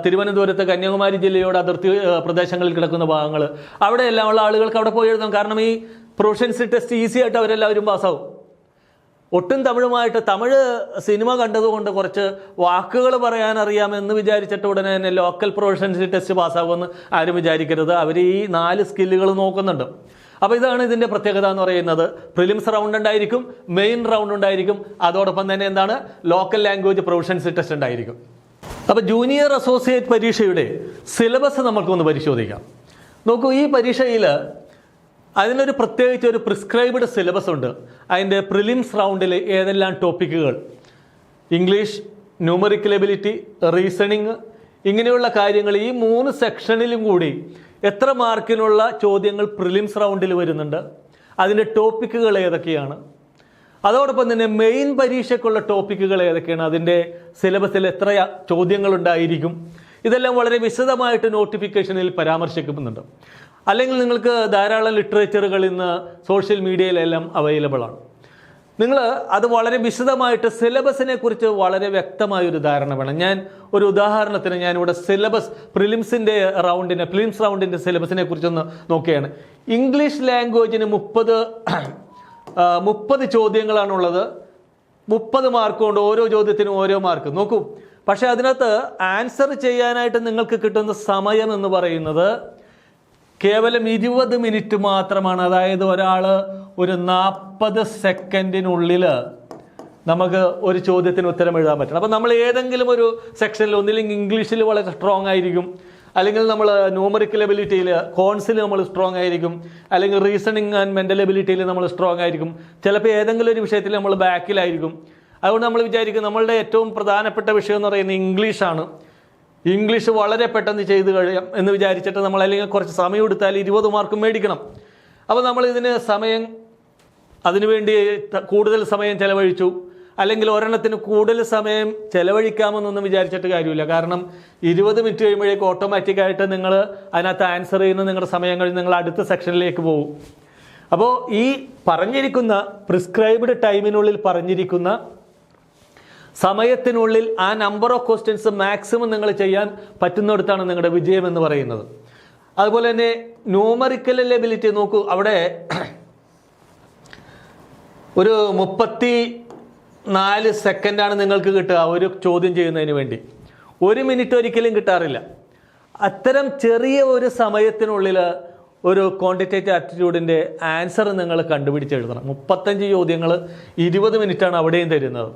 തിരുവനന്തപുരത്ത് കന്യാകുമാരി ജില്ലയുടെ അതിർത്തി പ്രദേശങ്ങളിൽ കിടക്കുന്ന ഭാഗങ്ങൾ, അവിടെയെല്ലാം ഉള്ള ആളുകൾക്ക് അവിടെ പോയി എഴുതാം. കാരണം ഈ പ്രൊഫഷൻസി ടെസ്റ്റ് ഈസി ആയിട്ട് അവരെല്ലാവരും പാസ്സാവും. ഒട്ടും തമിഴുമായിട്ട് തമിഴ് സിനിമ കണ്ടതുകൊണ്ട് കുറച്ച് വാക്കുകൾ പറയാൻ അറിയാമെന്ന് വിചാരിച്ചിട്ട് ഉടനെ തന്നെ ലോക്കൽ പ്രൊഫഷൻസി ടെസ്റ്റ് പാസ്സാകുമെന്ന് ആരും വിചാരിക്കരുത്. അവർ ഈ 4 സ്കില്ലുകൾ നോക്കുന്നുണ്ട്. അപ്പോൾ ഇതാണ് ഇതിൻ്റെ പ്രത്യേകത എന്ന് പറയുന്നത്. പ്രിലിംസ് റൗണ്ട് ഉണ്ടായിരിക്കും, മെയിൻ റൗണ്ട് ഉണ്ടായിരിക്കും, അതോടൊപ്പം തന്നെ എന്താണ് ലോക്കൽ ലാംഗ്വേജ് പ്രൊഫഷൻസി ടെസ്റ്റ് ഉണ്ടായിരിക്കും. അപ്പോൾ ജൂനിയർ അസോസിയേറ്റ് പരീക്ഷയുടെ സിലബസ് നമുക്കൊന്ന് പരിശോധിക്കാം. നോക്കൂ, ഈ പരീക്ഷയിൽ അതിനൊരു പ്രത്യേകിച്ച് ഒരു പ്രിസ്ക്രൈബ്ഡ് സിലബസ് ഉണ്ട്. അതിൻ്റെ പ്രിലിംസ് റൗണ്ടിൽ ഏതെല്ലാം ടോപ്പിക്കുകൾ, ഇംഗ്ലീഷ്, ന്യൂമറിക്കൽ എബിലിറ്റി, റീസണിങ്, ഇങ്ങനെയുള്ള കാര്യങ്ങൾ ഈ 3 സെക്ഷനിലും കൂടി എത്ര മാർക്കിനുള്ള ചോദ്യങ്ങൾ പ്രിലിംസ് റൗണ്ടിൽ വരുന്നുണ്ട്, അതിൻ്റെ ടോപ്പിക്കുകൾ ഏതൊക്കെയാണ്, അതോടൊപ്പം തന്നെ മെയിൻ പരീക്ഷയ്ക്കുള്ള ടോപ്പിക്കുകൾ ഏതൊക്കെയാണ്, അതിൻ്റെ സിലബസിൽ എത്ര ചോദ്യങ്ങളുണ്ടായിരിക്കും, ഇതെല്ലാം വളരെ വിശദമായിട്ട് നോട്ടിഫിക്കേഷനിൽ പരാമർശിക്കുന്നുണ്ട്. അല്ലെങ്കിൽ നിങ്ങൾക്ക് ധാരാളം ലിറ്ററേച്ചറുകൾ ഇന്ന് സോഷ്യൽ മീഡിയയിലെല്ലാം അവൈലബിൾ ആണ്. നിങ്ങൾ അത് വളരെ വിശദമായിട്ട് സിലബസിനെ കുറിച്ച് വളരെ വ്യക്തമായൊരു ധാരണ വേണം. ഞാൻ ഒരു ഉദാഹരണത്തിന് ഞാനിവിടെ സിലബസ് പ്രിലിംസിൻ്റെ പ്രിലിംസ് റൗണ്ടിൻ്റെ സിലബസിനെ കുറിച്ചൊന്ന് നോക്കുകയാണ്. ഇംഗ്ലീഷ് ലാംഗ്വേജിന് 30 ചോദ്യങ്ങളാണുള്ളത്. 30 മാർക്ക് കൊണ്ട് ഓരോ ചോദ്യത്തിനും ഓരോ മാർക്ക്. നോക്കൂ, പക്ഷേ അതിനകത്ത് ആൻസർ ചെയ്യാനായിട്ട് നിങ്ങൾക്ക് കിട്ടുന്ന സമയം എന്ന് പറയുന്നത് കേവലം 20 മിനിറ്റ് മാത്രമാണ്. അതായത് ഒരാൾ ഒരു 40 സെക്കൻഡിനുള്ളിൽ നമുക്ക് ഒരു ചോദ്യത്തിന് ഉത്തരം എഴുതാൻ പറ്റണം. അപ്പോൾ നമ്മൾ ഏതെങ്കിലും ഒരു സെക്ഷനിൽ ഒന്നില്ലെങ്കിൽ ഇംഗ്ലീഷിൽ വളരെ സ്ട്രോങ് ആയിരിക്കും, അല്ലെങ്കിൽ നമ്മൾ ന്യൂമറിക്കൽ എബിലിറ്റിയിൽ കോൺസിൽ നമ്മൾ സ്ട്രോങ് ആയിരിക്കും, അല്ലെങ്കിൽ റീസണിങ് ആൻഡ് മെൻ്റൽ എബിലിറ്റിയിൽ നമ്മൾ സ്ട്രോങ് ആയിരിക്കും, ചിലപ്പോൾ ഏതെങ്കിലും ഒരു വിഷയത്തിൽ നമ്മൾ ബാക്കിലായിരിക്കും. അതുകൊണ്ട് നമ്മൾ വിചാരിക്കും നമ്മളുടെ ഏറ്റവും പ്രധാനപ്പെട്ട വിഷയം എന്ന് പറയുന്നത് ഇംഗ്ലീഷാണ്, ഇംഗ്ലീഷ് വളരെ പെട്ടെന്ന് ചെയ്ത് കഴിയാം എന്ന് വിചാരിച്ചിട്ട് നമ്മൾ അല്ലെങ്കിൽ കുറച്ച് സമയം എടുത്താൽ 20 മാർക്കും മേടിക്കണം. അപ്പോൾ നമ്മൾ ഇതിന് അതിനുവേണ്ടി കൂടുതൽ സമയം ചെലവഴിച്ചു, അല്ലെങ്കിൽ ഒരെണ്ണത്തിന് കൂടുതൽ സമയം ചെലവഴിക്കാമെന്നൊന്നും വിചാരിച്ചിട്ട് കാര്യമില്ല. കാരണം 20 മിനിറ്റ് കഴിയുമ്പോഴേക്ക് ഓട്ടോമാറ്റിക്കായിട്ട് നിങ്ങൾ അതിനകത്ത് ആൻസർ ചെയ്യുന്ന നിങ്ങളുടെ സമയം കഴിഞ്ഞ് നിങ്ങൾ അടുത്ത സെക്ഷനിലേക്ക് പോകും. അപ്പോൾ ഈ പറഞ്ഞിരിക്കുന്ന പ്രിസ്ക്രൈബ്ഡ് ടൈമിനുള്ളിൽ പറഞ്ഞിരിക്കുന്ന സമയത്തിനുള്ളിൽ ആ നമ്പർ ഓഫ് ക്വസ്റ്റ്യൻസ് മാക്സിമം നിങ്ങൾ ചെയ്യാൻ പറ്റുന്നിടത്താണ് നിങ്ങളുടെ വിജയം എന്ന് പറയുന്നത്. അതുപോലെ തന്നെ ന്യൂമറിക്കൽ എബിലിറ്റി നോക്കൂ, അവിടെ ഒരു 34 സെക്കൻഡാണ് നിങ്ങൾക്ക് കിട്ടുക ഒരു ചോദ്യം ചെയ്യുന്നതിന് വേണ്ടി. 1 മിനിറ്റ് ഒരിക്കലും കിട്ടാറില്ല. അത്തരം ചെറിയ ഒരു സമയത്തിനുള്ളിൽ ഒരു ക്വാണ്ടിറ്റേറ്റീവ് ആപ്റ്റിറ്റ്യൂഡിൻ്റെ ആൻസർ നിങ്ങൾ കണ്ടുപിടിച്ചെഴുതണം. 35 ചോദ്യങ്ങൾ 20 മിനിറ്റാണ് അവിടെയും തരുന്നത്.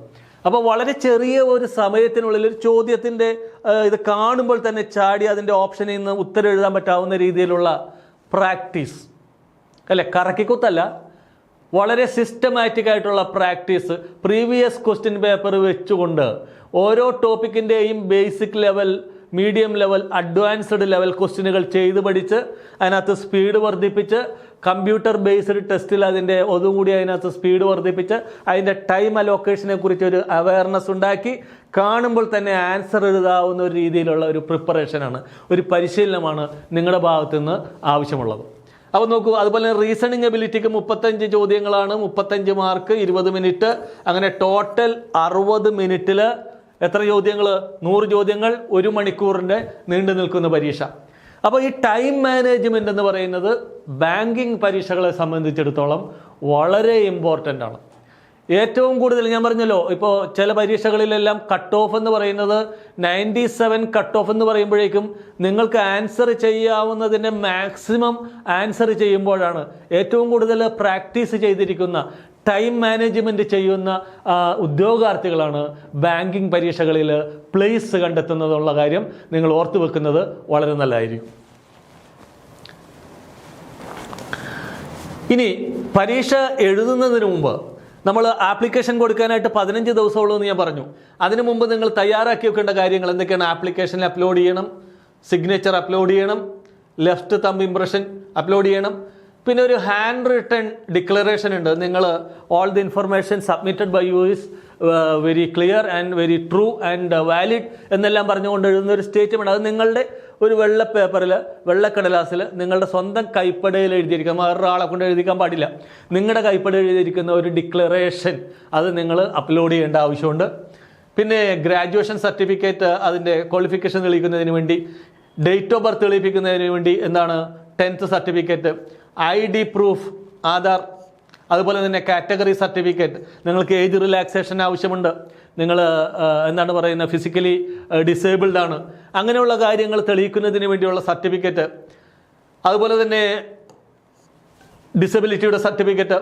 അപ്പോൾ വളരെ ചെറിയ ഒരു സമയത്തിനുള്ളിൽ ഒരു ചോദ്യത്തിൻ്റെ ഇത് കാണുമ്പോൾ തന്നെ ചാടി അതിൻ്റെ ഓപ്ഷനിൽ നിന്ന് ഉത്തരം എഴുതാൻ പറ്റാവുന്ന രീതിയിലുള്ള പ്രാക്ടീസ്, അല്ലേ, കറക്കിക്കുത്തല്ല, വളരെ സിസ്റ്റമാറ്റിക് ആയിട്ടുള്ള പ്രാക്ടീസ്, പ്രീവിയസ് ക്വസ്റ്റ്യൻ പേപ്പർ വെച്ചുകൊണ്ട് ഓരോ ടോപ്പിക്കിൻ്റെയും basic level, medium level, advanced level ക്വസ്റ്റ്യനുകൾ ചെയ്ത് പഠിച്ച് അതിനകത്ത് സ്പീഡ് വർദ്ധിപ്പിച്ച് കമ്പ്യൂട്ടർ ബേസ്ഡ് ടെസ്റ്റിൽ അതിൻ്റെ ഒന്നുകൂടി അതിനകത്ത് സ്പീഡ് വർദ്ധിപ്പിച്ച് അതിൻ്റെ ടൈം അലോക്കേഷനെ കുറിച്ച് ഒരു അവയർനെസ് ഉണ്ടാക്കി കാണുമ്പോൾ തന്നെ ആൻസർ എഴുതാവുന്ന ഒരു രീതിയിലുള്ള ഒരു പ്രിപ്പറേഷനാണ്, ഒരു പരിശീലനമാണ് നിങ്ങളുടെ ഭാഗത്തു നിന്ന് ആവശ്യമുള്ളത്. അപ്പോൾ നോക്കൂ, അതുപോലെ റീസണിങ് എബിലിറ്റിക്ക് 35 ചോദ്യങ്ങളാണ്, 35 മാർക്ക്, 20 മിനിറ്റ്, അങ്ങനെ ടോട്ടൽ 60 മിനിറ്റിൽ എത്ര ചോദ്യങ്ങൾ? 100 ചോദ്യങ്ങൾ, 1 മണിക്കൂറിൻ്റെ നീണ്ടു നിൽക്കുന്ന പരീക്ഷ. അപ്പോൾ ഈ ടൈം മാനേജ്മെൻ്റ് എന്ന് പറയുന്നത് ബാങ്കിങ് പരീക്ഷകളെ സംബന്ധിച്ചിടത്തോളം വളരെ ഇമ്പോർട്ടൻ്റ് ആണ്. ഏറ്റവും കൂടുതൽ ഞാൻ പറഞ്ഞല്ലോ, ഇപ്പോൾ ചില പരീക്ഷകളിലെല്ലാം കട്ട് ഓഫ് എന്ന് പറയുന്നത് 97 കട്ട് ഓഫ് എന്ന് പറയുമ്പോഴേക്കും നിങ്ങൾക്ക് ആൻസർ ചെയ്യാവുന്നതിൻ്റെ മാക്സിമം ആൻസർ ചെയ്യുമ്പോഴാണ് ഏറ്റവും കൂടുതൽ പ്രാക്ടീസ് ചെയ്തിരിക്കുന്ന ടൈം മാനേജ്മെൻറ്റ് ചെയ്യുന്ന ഉദ്യോഗാർത്ഥികളാണ് ബാങ്കിങ് പരീക്ഷകളിൽ പ്ലേസ് കണ്ടെത്തുന്നതുള്ള കാര്യം നിങ്ങൾ ഓർത്തു വെക്കുന്നത് വളരെ നല്ലതായിരിക്കും. ഇനി പരീക്ഷ എഴുതുന്നതിന് മുമ്പ് നമ്മൾ ആപ്ലിക്കേഷൻ കൊടുക്കാനായിട്ട് 15 ദിവസമുള്ളൂ എന്ന് ഞാൻ പറഞ്ഞു. അതിനു മുമ്പ് നിങ്ങൾ തയ്യാറാക്കി വെക്കേണ്ട കാര്യങ്ങൾ എന്തൊക്കെയാണ്? ആപ്ലിക്കേഷനിൽ അപ്ലോഡ് ചെയ്യണം, സിഗ്നേച്ചർ അപ്ലോഡ് ചെയ്യണം, ലെഫ്റ്റ് തമ്പ് ഇംപ്രഷൻ അപ്ലോഡ് ചെയ്യണം, പിന്നെ ഒരു ഹാൻഡ് റിട്ടൺ ഡിക്ലറേഷൻ ഉണ്ട്. നിങ്ങൾ all the information submitted by you is very clear and very true and valid എന്നെല്ലാം പറഞ്ഞുകൊണ്ട് എഴുതുന്ന ഒരു സ്റ്റേറ്റ്മെൻറ്റ്. അത് നിങ്ങളുടെ ഒരു വെള്ള പേപ്പറിൽ, വെള്ളക്കടലാസിൽ നിങ്ങളുടെ സ്വന്തം കൈപ്പടയിൽ എഴുതിയിരിക്കുക, വേറൊരാളെ കൊണ്ട് എഴുതിക്കാൻ പാടില്ല. നിങ്ങളുടെ കൈപ്പടയിൽ എഴുതിയിരിക്കുന്ന ഒരു ഡിക്ലറേഷൻ അത് നിങ്ങൾ അപ്ലോഡ് ചെയ്യേണ്ട ആവശ്യമുണ്ട്. പിന്നെ ഗ്രാജുവേഷൻ സർട്ടിഫിക്കറ്റ്, അതിൻ്റെ ക്വാളിഫിക്കേഷൻ തെളിയിക്കുന്നതിന് വേണ്ടി, ഡേറ്റ് ഓഫ് ബർത്ത് തെളിയിപ്പിക്കുന്നതിന് വേണ്ടി എന്താണ് 10th certificate, ID proof, Aadhaar, അതുപോലെ തന്നെ കാറ്റഗറി സർട്ടിഫിക്കറ്റ്, നിങ്ങൾക്ക് ഏജ് റിലാക്സേഷൻ ആവശ്യമുണ്ട്, നിങ്ങൾ എന്താണ് പറയുന്നത് ഫിസിക്കലി ഡിസേബിൾഡ് ആണ്, അങ്ങനെയുള്ള കാര്യങ്ങൾ തെളിയിക്കുന്നതിന് വേണ്ടിയുള്ള സർട്ടിഫിക്കറ്റ്, അതുപോലെ തന്നെ ഡിസബിലിറ്റിയുടെ സർട്ടിഫിക്കറ്റ്,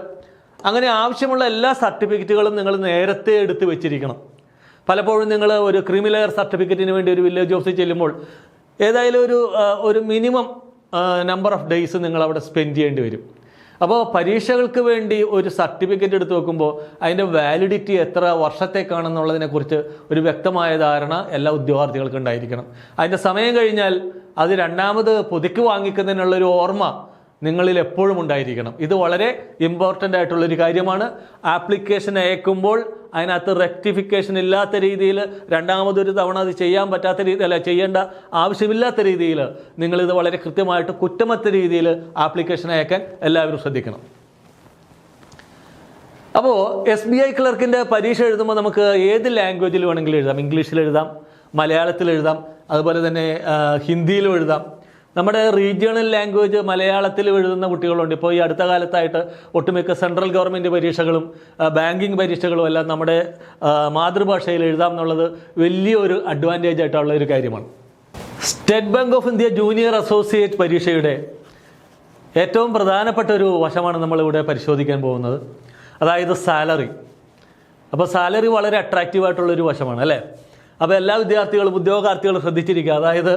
അങ്ങനെ ആവശ്യമുള്ള എല്ലാ സർട്ടിഫിക്കറ്റുകളും നിങ്ങൾ നേരത്തെ എടുത്ത് വെച്ചിരിക്കണം. പലപ്പോഴും നിങ്ങൾ ഒരു ക്രീമിലെയർ സർട്ടിഫിക്കറ്റിന് വേണ്ടി ഒരു വില്ലേജ് ഓഫീസിൽ ചെല്ലുമ്പോൾ ഏതായാലും ഒരു മിനിമം നമ്പർ ഓഫ് ഡേയ്സ് നിങ്ങൾ അവിടെ സ്പെൻഡ് ചെയ്യേണ്ടി വരും. അപ്പോൾ പരീക്ഷകൾക്ക് വേണ്ടി ഒരു സർട്ടിഫിക്കറ്റ് എടുത്ത് വെക്കുമ്പോൾ അതിൻ്റെ വാലിഡിറ്റി എത്ര വർഷത്തേക്കാണെന്നുള്ളതിനെക്കുറിച്ച് ഒരു വ്യക്തമായ ധാരണ എല്ലാ ഉദ്യോഗാർത്ഥികൾക്കും ഉണ്ടായിരിക്കണം. അതിൻ്റെ സമയം കഴിഞ്ഞാൽ അത് രണ്ടാമത് പുതുക്കി വാങ്ങിക്കുന്നതിനുള്ളൊരു ഓർമ്മ നിങ്ങളിൽ എപ്പോഴും ഉണ്ടായിരിക്കണം. ഇത് വളരെ ഇമ്പോർട്ടൻ്റ് ആയിട്ടുള്ളൊരു കാര്യമാണ്. ആപ്ലിക്കേഷൻ അയക്കുമ്പോൾ അതിനകത്ത് റെക്ടിഫിക്കേഷൻ ഇല്ലാത്ത രീതിയിൽ രണ്ടാമതൊരു തവണ അത് ചെയ്യാൻ പറ്റാത്ത രീതി ചെയ്യേണ്ട ആവശ്യമില്ലാത്ത രീതിയിൽ നിങ്ങളിത് വളരെ കൃത്യമായിട്ട് കുറ്റമറ്റ രീതിയിൽ ആപ്ലിക്കേഷൻ അയക്കാൻ എല്ലാവരും ശ്രദ്ധിക്കണം. അപ്പോൾ SBI ക്ലർക്കിൻ്റെ പരീക്ഷ എഴുതുമ്പോൾ നമുക്ക് ഏത് ലാംഗ്വേജിൽ വേണമെങ്കിലും എഴുതാം. ഇംഗ്ലീഷിൽ എഴുതാം, മലയാളത്തിൽ എഴുതാം, അതുപോലെ തന്നെ ഹിന്ദിയിലും എഴുതാം. നമ്മുടെ റീജിയണൽ ലാംഗ്വേജ് മലയാളത്തിൽ എഴുതുന്ന കുട്ടികളുണ്ട്. ഇപ്പോൾ ഈ അടുത്ത കാലത്തായിട്ട് ഒട്ടുമിക്ക സെൻട്രൽ ഗവൺമെൻറ് പരീക്ഷകളും ബാങ്കിങ് പരീക്ഷകളും എല്ലാം നമ്മുടെ മാതൃഭാഷയിൽ എഴുതാം എന്നുള്ളത് വലിയൊരു അഡ്വാൻറ്റേജ് ആയിട്ടുള്ള ഒരു കാര്യമാണ്. State Bank of India junior associate പരീക്ഷയുടെ ഏറ്റവും പ്രധാനപ്പെട്ട ഒരു വശമാണ് നമ്മളിവിടെ പരിശോധിക്കാൻ പോകുന്നത്, അതായത് സാലറി. അപ്പോൾ സാലറി വളരെ അട്രാക്റ്റീവായിട്ടുള്ളൊരു വശമാണ് അല്ലേ? അപ്പോൾ എല്ലാ വിദ്യാർത്ഥികളും ഉദ്യോഗാർത്ഥികളും ശ്രദ്ധിച്ചിരിക്കുക. അതായത്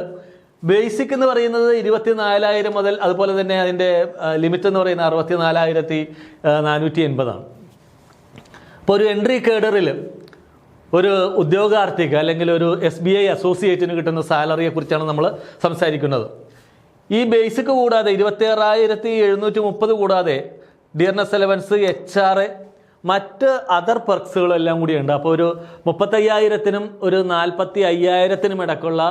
ബേസിക് എന്ന് പറയുന്നത് 24,000 മുതൽ, അതുപോലെ തന്നെ അതിൻ്റെ ലിമിറ്റ് എന്ന് പറയുന്നത് 64,480 ആണ്. ഇപ്പോൾ ഒരു എൻട്രി കേഡറിൽ ഒരു ഉദ്യോഗാർത്ഥിക്ക് അല്ലെങ്കിൽ ഒരു SBI അസോസിയേറ്റിന് കിട്ടുന്ന സാലറിയെക്കുറിച്ചാണ് നമ്മൾ സംസാരിക്കുന്നത്. ഈ ബേസിക് കൂടാതെ 26,730 കൂടാതെ ഡിയർനെസ് അലവൻസ്, HR, മറ്റ് അതർ പെർക്സുകളെല്ലാം കൂടിയുണ്ട്. അപ്പോൾ ഒരു 35,000-നും ഒരു 45,000-നും ഇടയ്ക്കുള്ള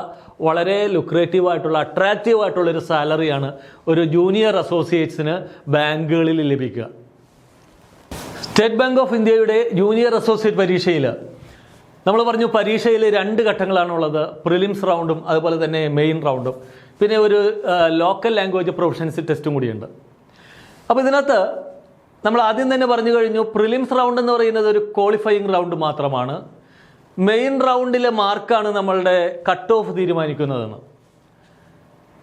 വളരെ ലുക്രേറ്റീവ് ആയിട്ടുള്ള അട്രാക്റ്റീവ് ആയിട്ടുള്ളൊരു സാലറിയാണ് ഒരു ജൂനിയർ അസോസിയേറ്റ്സിന് ബാങ്കുകളിൽ ലഭിക്കുക. സ്റ്റേറ്റ് ബാങ്ക് ഓഫ് ഇന്ത്യയുടെ ജൂനിയർ അസോസിയേറ്റ് പരീക്ഷയിൽ നമ്മൾ പറഞ്ഞു, പരീക്ഷയിൽ 2 ഘട്ടങ്ങളാണുള്ളത്, പ്രിലിംസ് റൗണ്ടും അതുപോലെ തന്നെ മെയിൻ റൗണ്ടും, പിന്നെ ഒരു ലോക്കൽ ലാംഗ്വേജ് പ്രൊഫഷൻസി ടെസ്റ്റും കൂടിയുണ്ട്. അപ്പോൾ ഇതിനകത്ത് നമ്മൾ ആദ്യം തന്നെ പറഞ്ഞു കഴിഞ്ഞു, പ്രിലിംസ് റൗണ്ട് എന്ന് പറയുന്നത് ഒരു ക്വാളിഫയിങ് റൗണ്ട് മാത്രമാണ്. മെയിൻ റൗണ്ടിലെ മാർക്കാണ് നമ്മളുടെ കട്ട് ഓഫ് തീരുമാനിക്കുന്നതെന്ന്.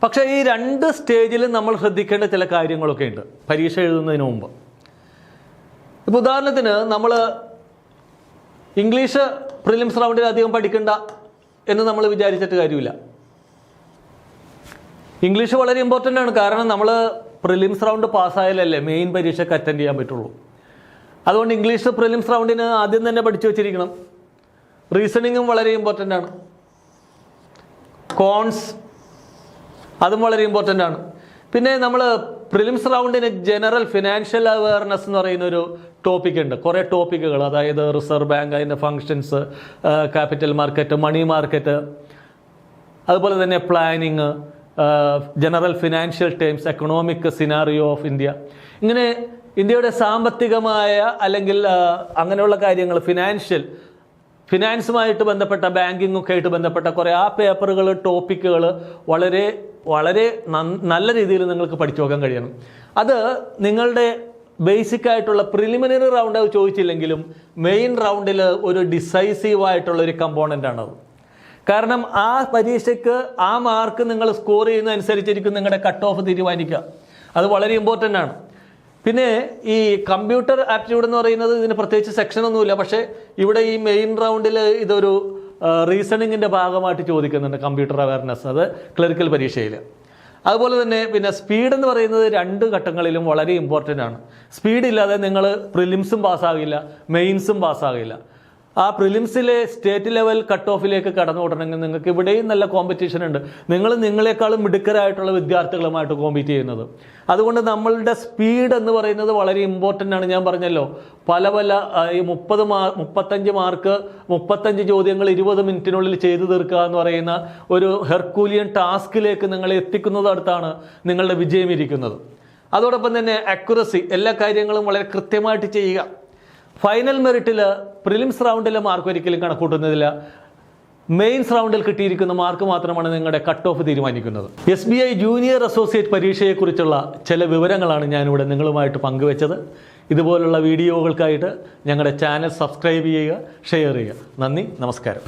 പക്ഷേ ഈ 2 സ്റ്റേജിലും നമ്മൾ ശ്രദ്ധിക്കേണ്ട ചില കാര്യങ്ങളൊക്കെ ഉണ്ട് പരീക്ഷ എഴുതുന്നതിന് മുമ്പ്. ഇപ്പോൾ ഉദാഹരണത്തിന് നമ്മൾ ഇംഗ്ലീഷ് പ്രിലിംസ് റൗണ്ടിൽ അധികം പഠിക്കണ്ട എന്ന് നമ്മൾ വിചാരിച്ചിട്ട് കാര്യമില്ല. ഇംഗ്ലീഷ് വളരെ ഇമ്പോർട്ടൻ്റ് ആണ്. കാരണം നമ്മൾ പ്രിലിംസ് റൗണ്ട് പാസ്സായാലല്ലേ മെയിൻ പരീക്ഷയ്ക്ക് അറ്റൻഡ് ചെയ്യാൻ പറ്റുള്ളൂ. അതുകൊണ്ട് ഇംഗ്ലീഷ് പ്രിലിംസ് റൗണ്ടിന് ആദ്യം തന്നെ പഠിച്ചു വെച്ചിരിക്കണം. റീസണിങ്ങും വളരെ ഇമ്പോർട്ടൻ്റ് ആണ്. കോൺസ് അതും വളരെ ഇമ്പോർട്ടൻ്റ് ആണ്. പിന്നെ നമ്മൾ പ്രിലിംസ് റൗണ്ടിന് ജനറൽ ഫിനാൻഷ്യൽ അവയർനെസ് എന്ന് പറയുന്ന ഒരു ടോപ്പിക് ഉണ്ട്. കുറേ ടോപ്പിക്കുകൾ, അതായത് റിസർവ് ബാങ്ക്, അതിൻ്റെ functions, capital market, money market, അതുപോലെ തന്നെ planning, general financial terms, economic scenario of India, ഇങ്ങനെ ഇന്ത്യയുടെ സാമ്പത്തികമായ അല്ലെങ്കിൽ അങ്ങനെയുള്ള കാര്യങ്ങൾ, ഫിനാൻസുമായിട്ട് ബന്ധപ്പെട്ട, ബാങ്കിങ്ങൊക്കെ ആയിട്ട് ബന്ധപ്പെട്ട കുറേ ആ പേപ്പറുകൾ, ടോപ്പിക്കുകൾ വളരെ വളരെ നല്ല രീതിയിൽ നിങ്ങൾക്ക് പഠിച്ചു നോക്കാൻ കഴിയണം. അത് നിങ്ങളുടെ ബേസിക് ആയിട്ടുള്ള പ്രിലിമിനറി റൗണ്ട് ചോദിച്ചില്ലെങ്കിലും മെയിൻ റൗണ്ടിൽ ഒരു ഡിസൈസീവ് ആയിട്ടുള്ളൊരു കമ്പോണൻ്റ് ആണത്. കാരണം ആ പരീക്ഷയ്ക്ക് ആ മാർക്ക് നിങ്ങൾ സ്കോർ ചെയ്യുന്നതനുസരിച്ചിരിക്കും നിങ്ങളുടെ കട്ട് ഓഫ് തീരുമാനിക്കുക. അത് വളരെ ഇമ്പോർട്ടൻ്റ് ആണ്. പിന്നെ ഈ കമ്പ്യൂട്ടർ ആപ്റ്റിറ്റ്യൂഡ് എന്ന് പറയുന്നത് ഇതിന് പ്രത്യേകിച്ച് സെക്ഷനൊന്നുമില്ല. പക്ഷേ ഇവിടെ ഈ മെയിൻ റൗണ്ടിൽ ഇതൊരു റീസണിങ്ങിൻ്റെ ഭാഗമായിട്ട് ചോദിക്കുന്നുണ്ട്, കമ്പ്യൂട്ടർ അവയർനെസ്, അത് ക്ലറിക്കൽ പരീക്ഷയിൽ. അതുപോലെ തന്നെ പിന്നെ സ്പീഡ് എന്ന് പറയുന്നത് 2 ഘട്ടങ്ങളിലും വളരെ ഇമ്പോർട്ടൻ്റ് ആണ്. സ്പീഡ് ഇല്ലാതെ നിങ്ങൾ പ്രിലിംസും പാസ്സാകില്ല, മെയിൻസും പാസ്സാകില്ല. ആ പ്രിലിംസിലെ സ്റ്റേറ്റ് ലെവൽ കട്ട് ഓഫിലേക്ക് കടന്നു വിടണമെങ്കിൽ നിങ്ങൾക്ക് ഇവിടെയും നല്ല കോമ്പറ്റീഷൻ ഉണ്ട്. നിങ്ങളെക്കാളും മിടുക്കരായിട്ടുള്ള വിദ്യാർത്ഥികളുമായിട്ട് കോമ്പീറ്റ് ചെയ്യുന്നത്. അതുകൊണ്ട് നമ്മളുടെ സ്പീഡ് എന്ന് പറയുന്നത് വളരെ ഇമ്പോർട്ടൻ്റ് ആണ്. ഞാൻ പറഞ്ഞല്ലോ, പല ഈ 35 മാർക്ക് 35 ചോദ്യങ്ങൾ 20 മിനിറ്റിനുള്ളിൽ ചെയ്തു തീർക്കുക എന്ന് പറയുന്ന ഒരു ഹെർക്കൂലിയൻ ടാസ്കിലേക്ക് നിങ്ങളെ എത്തിക്കുന്നതടുത്താണ് നിങ്ങളുടെ വിജയം ഇരിക്കുന്നത്. അതോടൊപ്പം തന്നെ അക്യുറസി, എല്ലാ കാര്യങ്ങളും വളരെ കൃത്യമായിട്ട് ചെയ്യുക. ഫൈനൽ മെറിറ്റിൽ പ്രിലിംസ് റൗണ്ടിലെ മാർക്ക് ഒരിക്കലും കണക്കൂട്ടുന്നതില്ല. മെയിൻസ് റൗണ്ടിൽ കിട്ടിയിരിക്കുന്ന മാർക്ക് മാത്രമാണ് നിങ്ങളുടെ കട്ട് ഓഫ് തീരുമാനിക്കുന്നത്. SBI ജൂനിയർ അസോസിയേറ്റ് പരീക്ഷയെക്കുറിച്ചുള്ള ചില വിവരങ്ങളാണ് ഞാനിവിടെ നിങ്ങളുമായിട്ട് പങ്കുവെച്ചത്. ഇതുപോലുള്ള വീഡിയോകൾക്കായിട്ട് ഞങ്ങളുടെ ചാനൽ സബ്സ്ക്രൈബ് ചെയ്യുക, ഷെയർ ചെയ്യുക. നന്ദി, നമസ്കാരം.